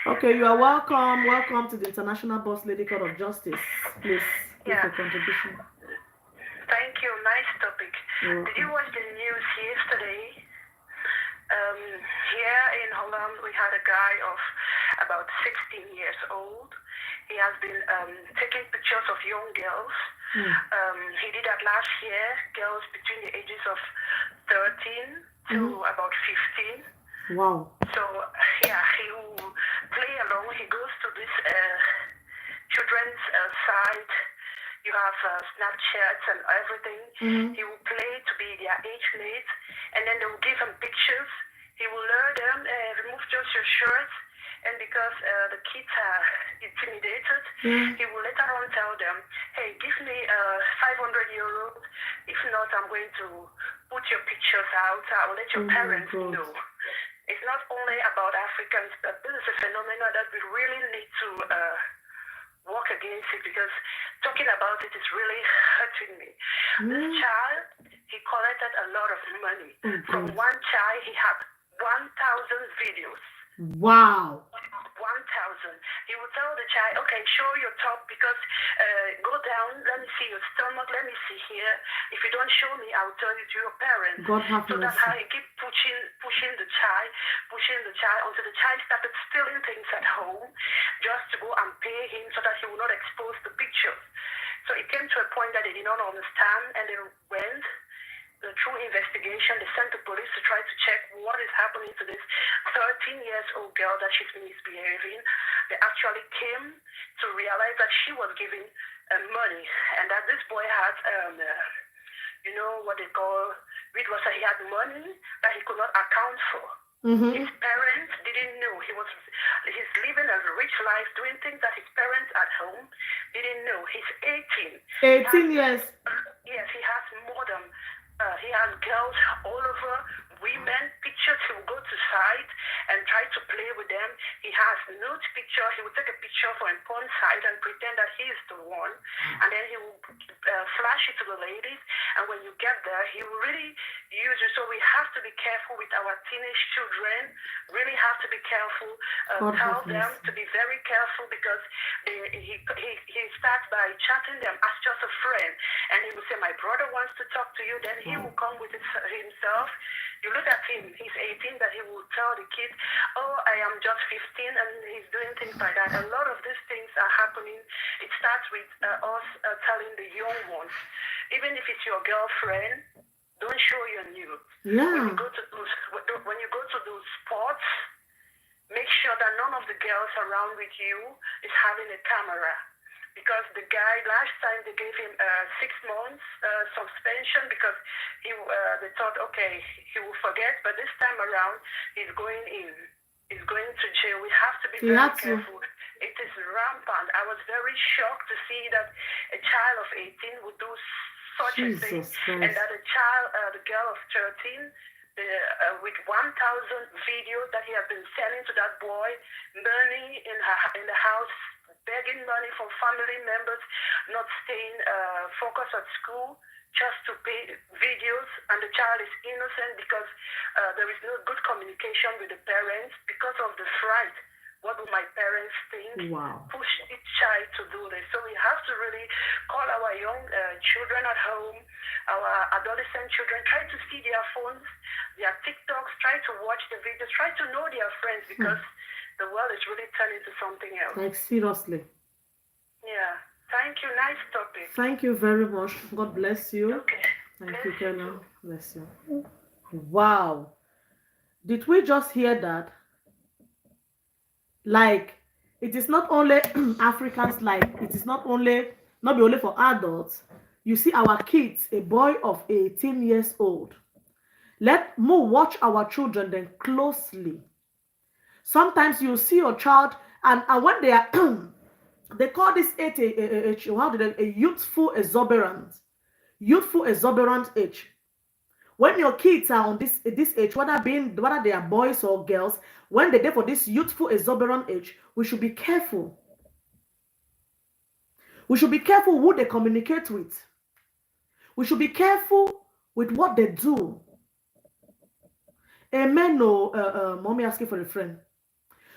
Okay, you are welcome. Welcome to the International Boss Lady Court of Justice. Please give your contribution. Thank you. Nice topic. Did you watch the news yesterday? Here in Holland, we had a guy of about 16 years old. He has been taking pictures of young girls. He did that last year, girls between the ages of 13 to about 15. Wow. So, yeah, he will play along. He goes to this children's site. You have Snapchats and everything. He will play to be their age mates, and then they will give him pictures. He will lure them, remove just your shirts, and because the kids are intimidated, he will later on tell them, hey, give me €500. If not, I'm going to put your pictures out. I will let your parents know. It's not only about Africans, but this is a phenomenon that we really need to work against it, because talking about it is really hurting me. This child, he collected a lot of money. From one child, he had 1,000 videos. Wow. 1,000. He would tell the child, okay, show your top, because go down, let me see your stomach, let me see here. If you don't show me, I'll tell you to your parents. God have so mercy. that's how he keep pushing the child. child, pushing the child until the child started stealing things at home just to go and pay him so that he would not expose the pictures. So it came to a point that they did not understand, and they went through investigation. They sent the police to try to check what is happening to this 13-year-old girl that she's misbehaving. They actually came to realize that she was giving money, and that this boy had, what they call, it was that he had money that he could not account for. His parents didn't know. He's living a rich life, doing things that his parents at home didn't know. He's 18. 18 years. Yes, he has more than, he has girls all over, women, pictures. He will go to site and try to play with them. He has nude picture. He will take a picture for a porn site and pretend that he is the one. And then he will flash it to the ladies. And when you get there, he will really use it. So we have to be careful with our teenage children. Really have to be careful. Tell them to be very careful, because he starts by chatting them as just a friend. And he will say, my brother wants to talk to you. Then he will come with himself. You look at him, he's 18, that he will tell the kid, oh, I am just 15, and he's doing things like that. A lot of these things are happening. It starts with us telling the young ones, even if it's your girlfriend, don't show your nude. Yeah. When you go to those sports, make sure that none of the girls around with you is having a camera. Because the guy, last time they gave him 6 months suspension, because they thought, okay, he will forget, but this time around, he's going in. He's going to jail. We have to be very careful. It is rampant. I was very shocked to see that a child of 18 would do such a thing, and that the girl of 13, with 1,000 videos that he has been selling to that boy, money in the house, begging money from family members, not staying focused at school, just to pay videos, and the child is innocent because there is no good communication with the parents because of the fright. What will my parents think? Wow. Push each child to do this. So we have to really call our young children at home, our adolescent children, try to see their phones, their TikToks, try to watch the videos, try to know their friends, because the world is really turning to something else. Like, seriously. Yeah. Thank you. Nice topic. Thank you very much. God bless you. Okay. Thank you, Kena. Bless you. Wow. Did we just hear that? Like, it is not only Africans, like, it is not be only for adults. You see our kids, a boy of 18 years old. Let me watch our children then closely. Sometimes you see your child, and when they are, they call this age a youthful exuberant age. When your kids are on this age, whether they are boys or girls, when they're there for this youthful exuberant age, we should be careful. We should be careful who they communicate with. We should be careful with what they do. Amen. No, mommy asking for a friend.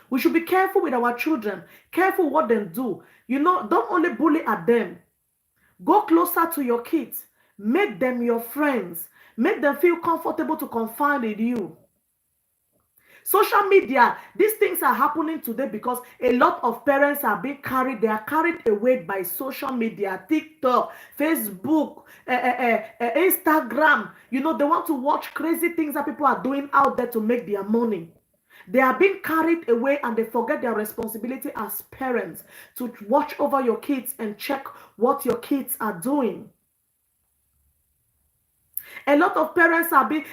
We should be careful with our children. Careful what they do. You know, don't only bully at them. Go closer to your kids. Make them your friends. Make them feel comfortable to confide in you. Social media, these things are happening today because a lot of parents are being carried. They are carried away by social media, TikTok, Facebook, Instagram. You know, they want to watch crazy things that people are doing out there to make their money. They are being carried away, and they forget their responsibility as parents to watch over your kids and check what your kids are doing. A lot of parents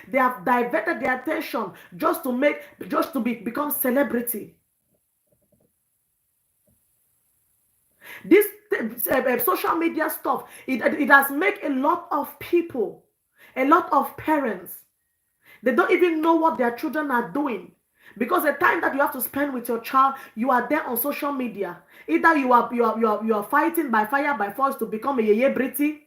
they have diverted their attention just to become celebrity. This social media stuff, it has made a lot of people, a lot of parents, they don't even know what their children are doing. Because the time that you have to spend with your child, you are there on social media. Either you are fighting by fire by force to become a celebrity,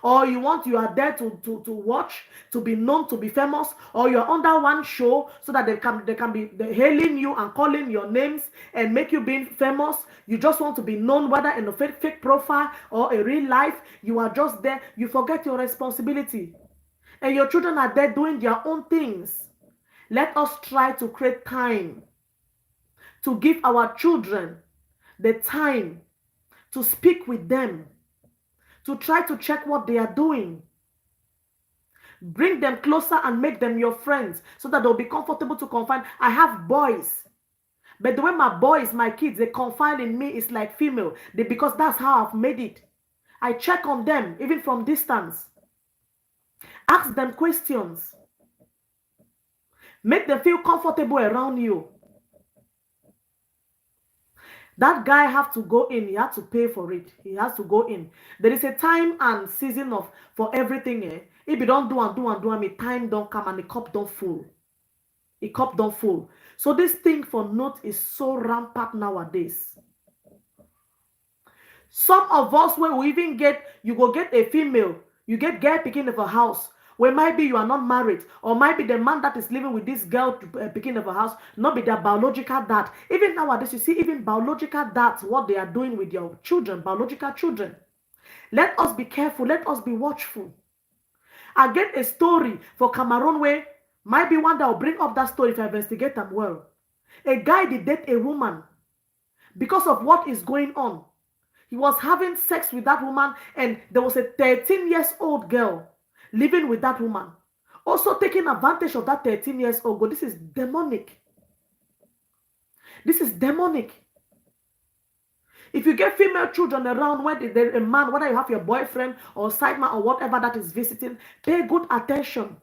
or you are there to watch, to be known, to be famous, or you're under one show so that they can be hailing you and calling your names and make you being famous. You just want to be known, whether in a fake profile or a real life. You are just there. You forget your responsibility, and your children are there doing their own things. Let us try to create time to give our children the time to speak with them, to try to check what they are doing. Bring them closer and make them your friends so that they'll be comfortable to confide. I have boys, but the way my boys, my kids, they confide in me is like female. Because that's how I've made it. I check on them even from distance. Ask them questions. Make them feel comfortable around you. That guy have to go in. He has to pay for it. He has to go in. There is a time and season for everything. If you don't do and do and do, I mean, time don't come and the cup don't full. The cup don't full. So this thing for note is so rampant nowadays. Some of us, when we even get, you go get a female, you get girl picking of a house, where might be you are not married, or might be the man that is living with this girl picking of a house, not be their biological dad. Even nowadays, you see, even biological dads, what they are doing with your children, biological children. Let us be careful. Let us be watchful. I get a story for Cameroon where might be one that will bring up that story if I investigate them well. A guy did date a woman because of what is going on. He was having sex with that woman, and there was a 13-year-old girl living with that woman. Also taking advantage of that 13-year-old girl. This is demonic. This is demonic. If you get female children around where there's a man, whether you have your boyfriend or side man or whatever that is visiting, pay good attention.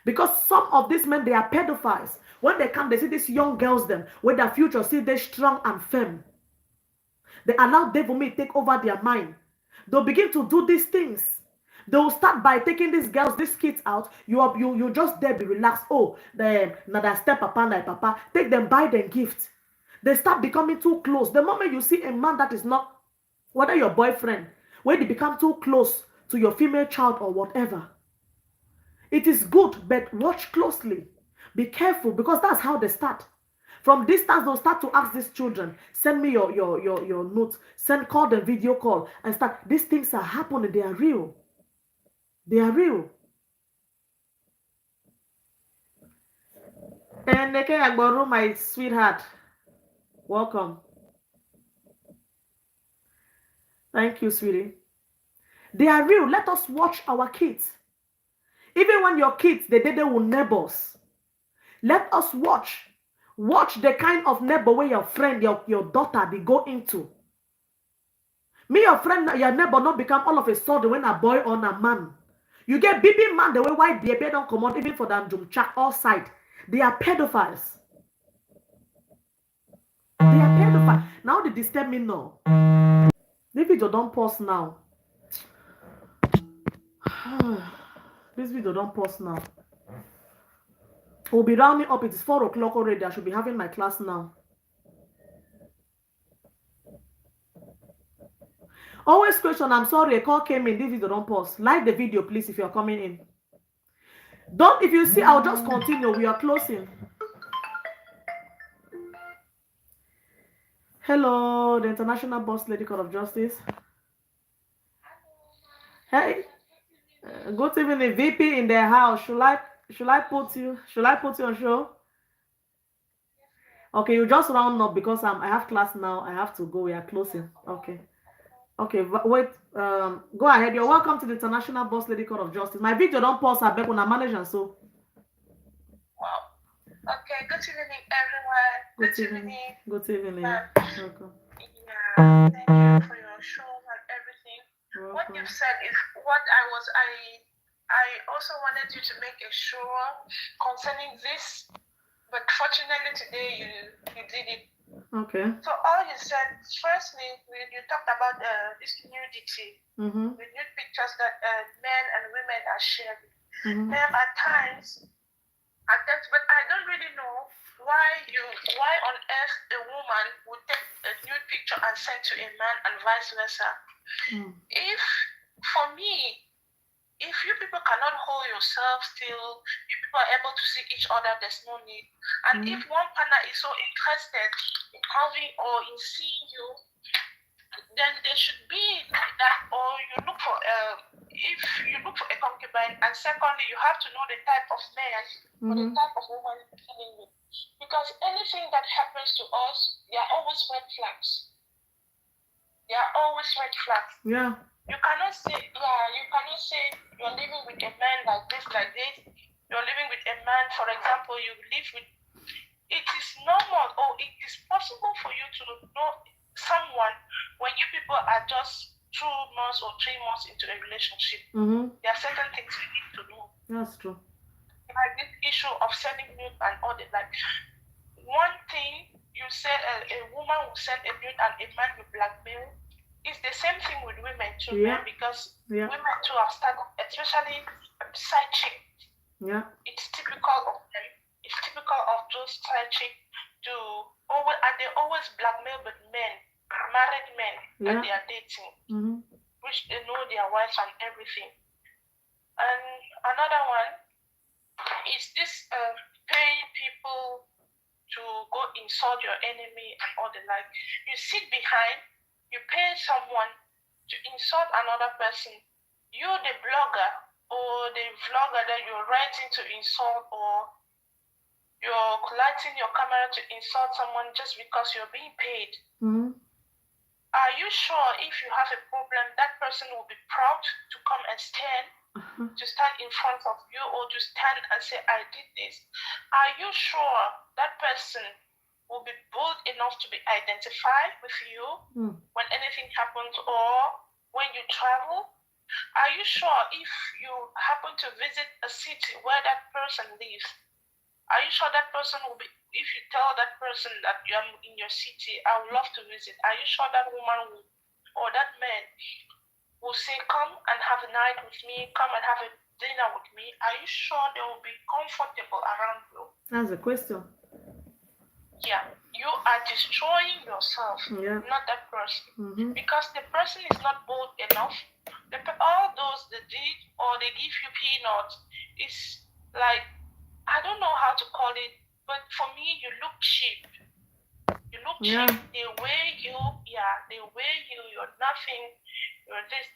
Because some of these men, they are pedophiles. When they come, they see these young girls, them, with their future, see they're strong and firm. They allow devil may take over their mind. They'll begin to do these things. They'll start by taking these girls, these kids out. You just there be relaxed. Oh, now that step papa like papa. Take them, buy them gifts. They start becoming too close. The moment you see a man that is not, whether your boyfriend, when they become too close to your female child or whatever, it is good, but watch closely. Be careful, because that's how they start. From distance, they'll start to ask these children, send me your notes, call them video call, and start. These things are happening. They are real. They are real. And Neke Agboru, my sweetheart, welcome. Thank you, sweetie. They are real. Let us watch our kids. Even when your kids, they with neighbors, let us watch. Watch the kind of neighbor where your friend, your daughter, they go into. Me, your friend, your neighbor not become all of a sudden when a boy or a man. You get baby man, the way white they don't come out even for them to check all side. They are pedophiles. They are pedophiles. Now they disturb me now. This video don't pause now. This video don't pause now. We'll be rounding up. It is 4 o'clock already. I should be having my class now. Always question. I'm sorry, a call came in. This video don't pause. Like the video, please, if you're coming in. Don't, if you see, I'll just continue. We are closing. Hello, the International Boss Lady Court of Justice. Hey, good evening, VP in the house. Should I put you on show? Okay, you just round up because I have class now. I have to go. We are closing. Okay, wait. Go ahead. You're welcome to the International Boss Lady Court of Justice. My video don't pause. I beg when I manage and so. Wow. Okay. Good evening, everyone. Good evening. Good evening. Welcome. Yeah. Thank you for your show and everything. Welcome. What you've said is what I also wanted you to make a show concerning this, but fortunately today you did it. Okay. So all you said, firstly, you talked about this nudity, the nude pictures that men and women are sharing. At times, but I don't really know why on earth a woman would take a nude picture and send to a man and vice versa. If, for me, if you people cannot hold yourself still, you people are able to see each other, there's no need. And if one partner is so interested in having or in seeing you then there should be that, or you look for if you look for a concubine, and secondly, you have to know the type of man or the type of woman you're dealing with, because anything that happens to us, there are always red flags. There are always red flags. Yeah. You cannot say you're living with a man like this. You're living with a man, for example, you live with. It is normal, or it is possible for you to know someone when you people are just 2 months or 3 months into a relationship. There are certain things you need to know. That's true. Like this issue of sending nude and all that. Like, one thing you said, a woman will send a nude and a man will blackmail. It's the same thing with women too, man, because women too have started, especially side chicks. Yeah. It's typical of them. It's typical of those side chicks to always, and they always blackmail with men, married men that they are dating, which they know their wives and everything. And another one is this paying people to go insult your enemy and all the like. You sit behind, you pay someone to insult another person. You, the blogger or the vlogger that you're writing to insult, or you're lighting your camera to insult someone just because you're being paid. Are you sure if you have a problem, that person will be proud to come and stand, to stand in front of you, or to stand and say, I did this? Are you sure that person will be bold enough to be identified with you when anything happens, or when you travel? Are you sure if you happen to visit a city where that person lives, are you sure that person will be, if you tell that person that you are in your city, I would love to visit, are you sure that woman will, or that man will say, come and have a night with me, come and have a dinner with me? Are you sure they will be comfortable around you? That's a question. Yeah, you are destroying yourself, not that person. Because the person is not bold enough. All those they did, or they give you peanuts, is like, I don't know how to call it, but for me, you look cheap. You look cheap. They weigh you, you're nothing, you're this.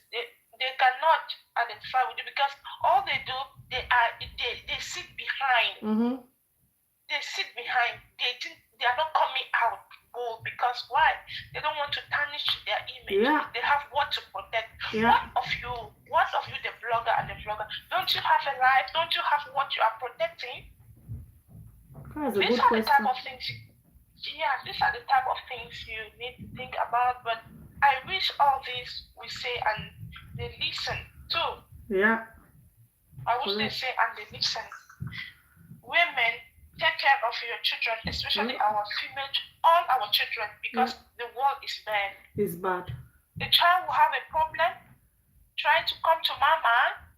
They cannot identify with you, because all they do, they sit behind. They sit behind. They are not coming out bold, because why? They don't want to tarnish their image. They have what to protect. What of you, the blogger and the vlogger? Don't you have a life? Don't you have what you are protecting? These are the type of things. These are the type of things you need to think about. But I wish all these we say and they listen too. Yeah. I wish they say and they listen. Women, take care of your children, especially our female, all our children, because the world is bad. It's bad. The child will have a problem, trying to come to mama.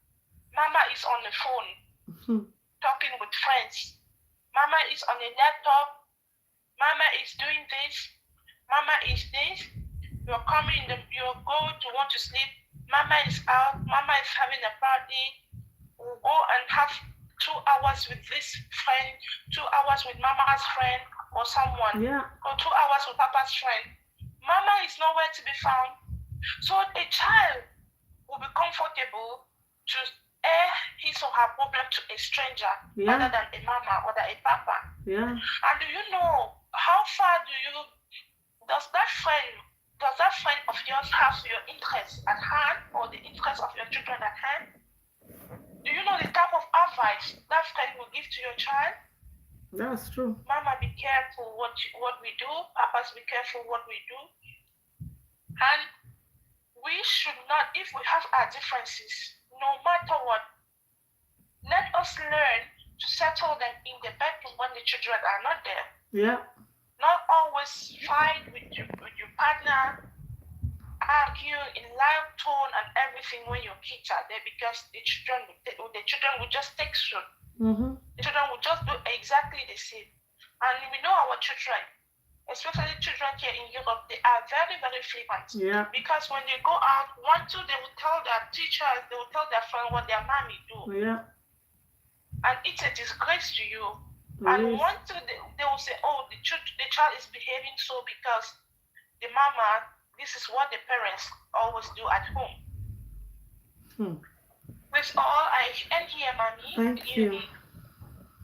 Mama is on the phone, talking with friends. Mama is on a laptop. Mama is doing this. Mama is this. You're coming, you're going to want to sleep. Mama is out. Mama is having a party. We'll go and have 2 hours with this friend, 2 hours with mama's friend or someone, or 2 hours with papa's friend. Mama is nowhere to be found. So a child will be comfortable to air his or her problem to a stranger other than a mama or a papa. And do you know how far does that friend of yours have your interest at hand, or the interest of your children at hand? Do you know the type of advice that friend will give to your child? That's true. Mama, be careful what we do. Papas, be careful what we do. And we should not, if we have our differences, no matter what, let us learn to settle them in the bedroom when the children are not there. Not always fight with your partner, argue in loud tone and everything when your kids are there, because the children will just take suit. The children will just do exactly the same. And we know our children, especially children here in Europe, they are very, very flippant. Because when they go out, they will tell their teachers, they will tell their friends what their mommy do. And it's a disgrace to you. And they will say, oh, the child is behaving so because the mama this is what the parents always do at home. Hmm. With all I end here, mommy. Thank you.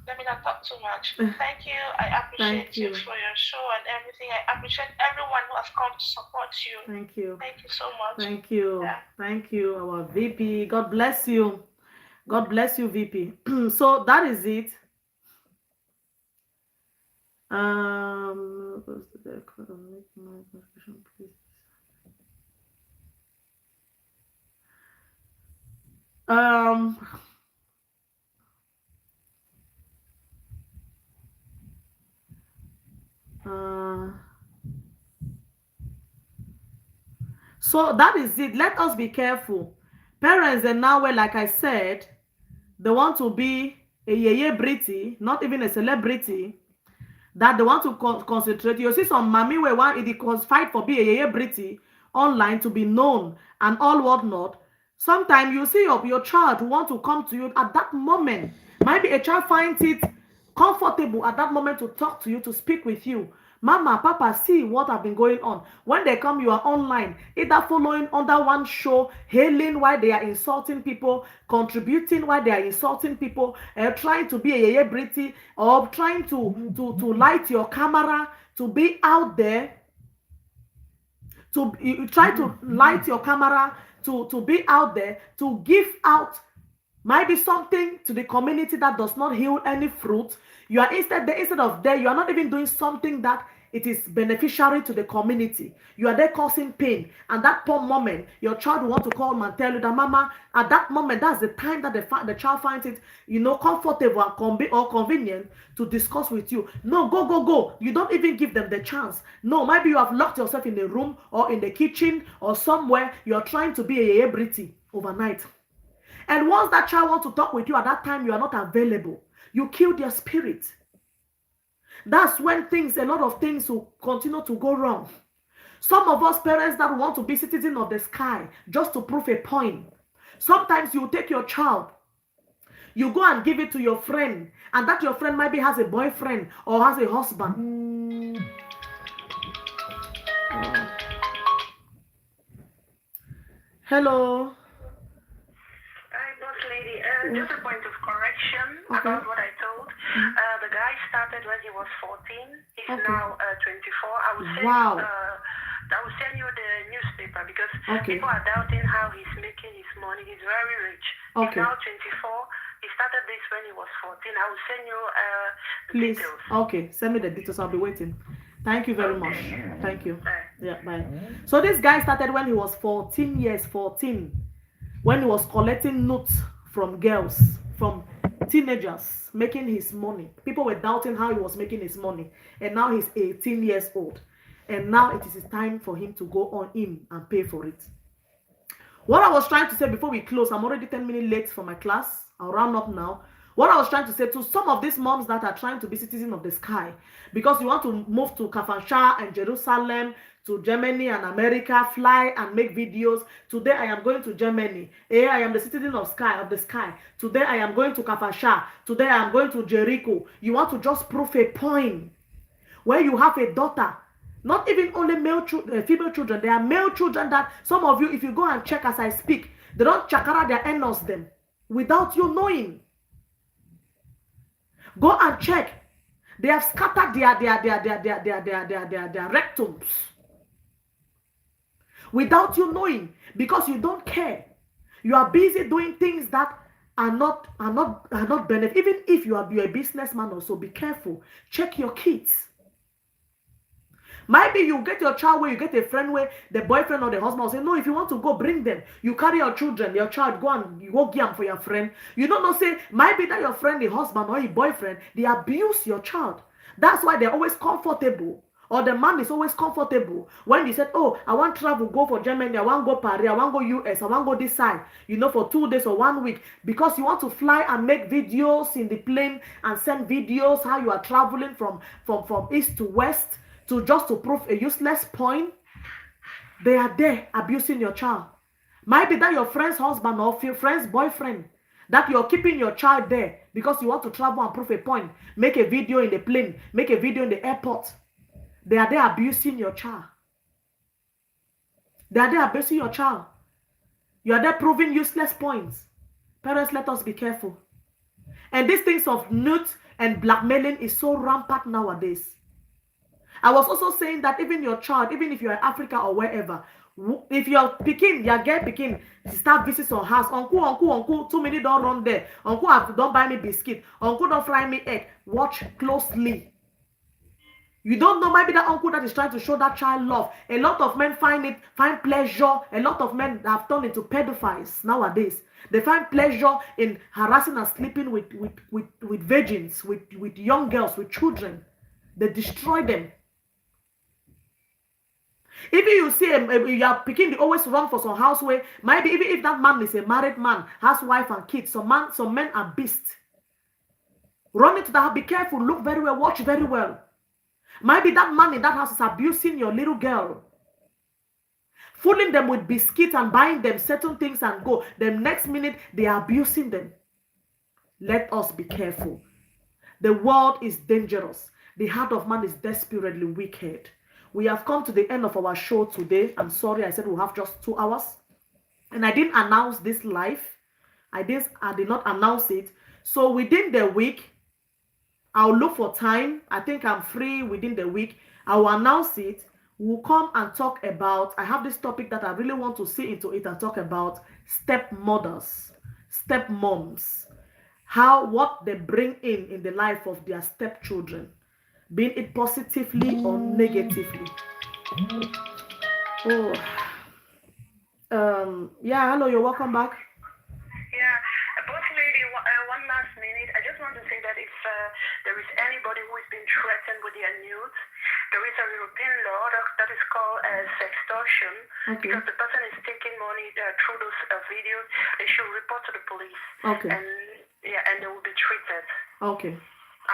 Let me not talk too much. Thank you. I appreciate you for your show and everything. I appreciate everyone who has come to support you. Thank you. Thank you so much. Thank you. Yeah. Thank you, our VP. God bless you. God bless you, VP. So that is it. So that is it. Let us be careful. Parents and now, like I said, they want to be a yeye Britty, not even a celebrity, that they want to concentrate. You see some mommy where one it fight for be a yeye Britty online to be known and all whatnot. Sometimes you see your child who want to come to you at that moment. Maybe a child finds it comfortable at that moment to talk to you, to speak with you. Mama, Papa, see what have been going on. When they come, you are online, either following under one show, hailing while they are insulting people, contributing while they are insulting people, trying to be a yeye Britty, or trying to light your camera, to be out there, to you try to light your camera, to be out there, to give out might be something to the community that does not yield any fruit. You are instead of there, you are not even doing something that it is beneficiary to the community. You are there causing pain. And that poor moment, your child will want to call and tell you that, Mama, at that moment, that's the time that the child finds it, comfortable and or convenient to discuss with you. No, go. You don't even give them the chance. No, maybe you have locked yourself in a room or in the kitchen or somewhere. You are trying to be a celebrity overnight. And once that child wants to talk with you at that time, you are not available. You kill their spirit. That's when a lot of things will continue to go wrong. Some of us parents that want to be citizens of the sky just to prove a point. Sometimes you take your child, you go and give it to your friend, and that your friend maybe has a boyfriend or has a husband. Hello. Just a point of correction about what I told. The guy started when he was 14. He's now 24. I will send you the newspaper because people are doubting how he's making his money. He's very rich. He's now 24. He started this when he was 14. I will send you Please. details. Okay, send me the details. I'll be waiting. Thank you very much. Thank you. Yeah, bye. So this guy started when he was 14 years, when he was collecting notes from girls, from teenagers, making his money. People were doubting how he was making his money. And now he's 18 years old. And now it is time for him to go on in and pay for it. What I was trying to say before we close, I'm already 10 minutes late for my class. I'll round up now. What I was trying to say to some of these moms that are trying to be citizens of the sky, because you want to move to Kafansha and Jerusalem, to Germany and America, fly and make videos. Today I am going to Germany. I am the citizen of the sky. Today I am going to Kafansha. Today I am going to Jericho. You want to just prove a point where you have a daughter. Not even only female children. There are male children that some of you, if you go and check as I speak, they don't chakara their anus them without you knowing. Go and check. They have scattered their rectums without you knowing, because you don't care. You are busy doing things that are not benefit. Even if you are a businessman also, be careful. Check your kids. Maybe you get your child where you get a friend where the boyfriend or the husband will say, no, if you want to go, bring them. You carry your children, your child, go and you go give them for your friend. You don't know, say, maybe that your friend, the husband or your boyfriend, they abuse your child. That's why they're always comfortable. Or the man is always comfortable when he said, oh, I want to travel, go for Germany, I want to go Paris, I want to go US, I want to go this side, for 2 days or 1 week. Because you want to fly and make videos in the plane and send videos how you are traveling from east to west, to prove a useless point. They are there abusing your child. Might be that your friend's husband or your friend's boyfriend, that you're keeping your child there because you want to travel and prove a point. Make a video in the plane, make a video in the airport. They are there abusing your child. They are there abusing your child. You are there proving useless points. Parents, let us be careful. And these things of newt and blackmailing is so rampant nowadays. I was also saying that even your child, even if you're in Africa or wherever, if you're picking, your girl picking, start visits on house, uncle, 2 minutes don't run there, uncle don't buy me biscuit, uncle don't fry me egg, watch closely. You don't know, maybe that uncle that is trying to show that child love. A lot of men find pleasure. A lot of men have turned into pedophiles nowadays. They find pleasure in harassing and sleeping with virgins, with young girls, with children. They destroy them. If you see you are picking, they always run for some house where maybe even if that man is a married man, has wife and kids, some men are beasts. Run into that, be careful, look very well, watch very well. Maybe that man in that house is abusing your little girl, fooling them with biscuits and buying them certain things and go. The next minute, they are abusing them. Let us be careful. The world is dangerous. The heart of man is desperately wicked. We have come to the end of our show today. I'm sorry, I said we'll have just 2 hours. And I didn't announce this live. I did not announce it. So within the week, I'll look for time. I think I'm free within the week. I will announce it. We'll come and talk about, I have this topic that I really want to see into it and talk about stepmothers, stepmoms, what they bring in the life of their stepchildren, being it positively or negatively. Oh, yeah, hello, you're welcome back. Yeah, boss lady, one last minute. I just want to say that if there is anybody who is being threatened with their nudes, there is a European law that is called sextortion. Okay. Because the person is taking money through those videos, they should report to the police. Okay. And they will be treated. Okay.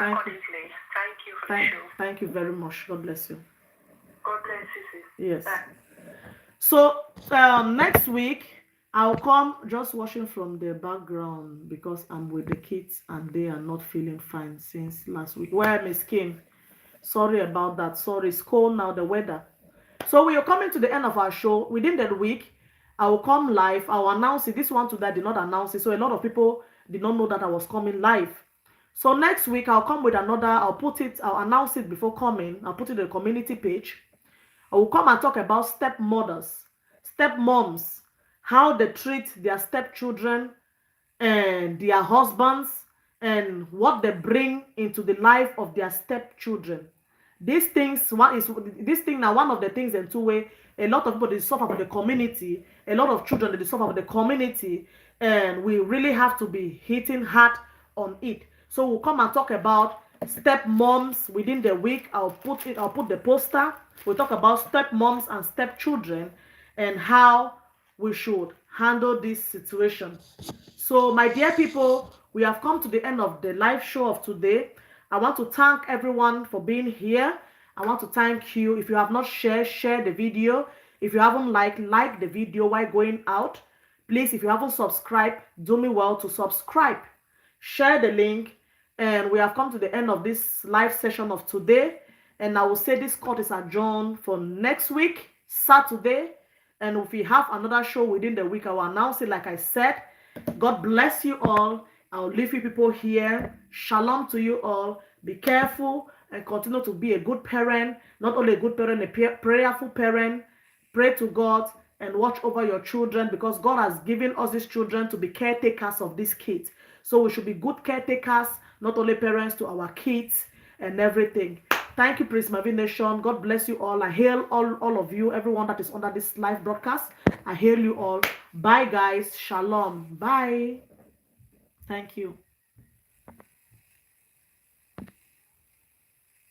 Accordingly. Thank you for the show. Thank you very much. God bless you. God bless you, sis. Yes. Bye. So next week I'll come, just watching from the background because I'm with the kids and they are not feeling fine since last week. Where my skin? Sorry about that. Sorry, it's cold now, the weather. So we are coming to the end of our show. Within the week, I will come live. I will announce it. This one today I did not announce it. So a lot of people did not know that I was coming live. So next week I'll come with another. I'll announce it before coming. I'll put it in the community page. I will come and talk about stepmothers, stepmoms, how they treat their stepchildren and their husbands, and what they bring into the life of their stepchildren. These things, this thing now, one of the things in 2 ways, a lot of people, they suffer for the community, a lot of children, they suffer for the community, and we really have to be hitting hard on it. So we'll come and talk about stepmoms within the week. I'll put the poster. We'll talk about stepmoms and stepchildren and how we should handle this situation. So my dear people, we have come to the end of the live show of today. I want to thank everyone for being here. I want to thank you. If you have not shared, share the video. If you haven't like the video while going out. Please, if you haven't subscribed, do me well to subscribe. Share the link. And we have come to the end of this live session of today. And I will say this court is adjourned for next week, Saturday. And if we have another show within the week, I will announce it like I said. God bless you all. I'll leave you people here. Shalom to you all. Be careful and continue to be a good parent. Not only a good parent, a prayerful parent. Pray to God and watch over your children, because God has given us these children to be caretakers of these kids. So we should be good caretakers, not only parents to our kids and everything. Thank you, Praise Marvin Nation. God bless you all. I hail all of you, everyone that is under this live broadcast. I hail you all. Bye, guys. Shalom. Bye. Thank you.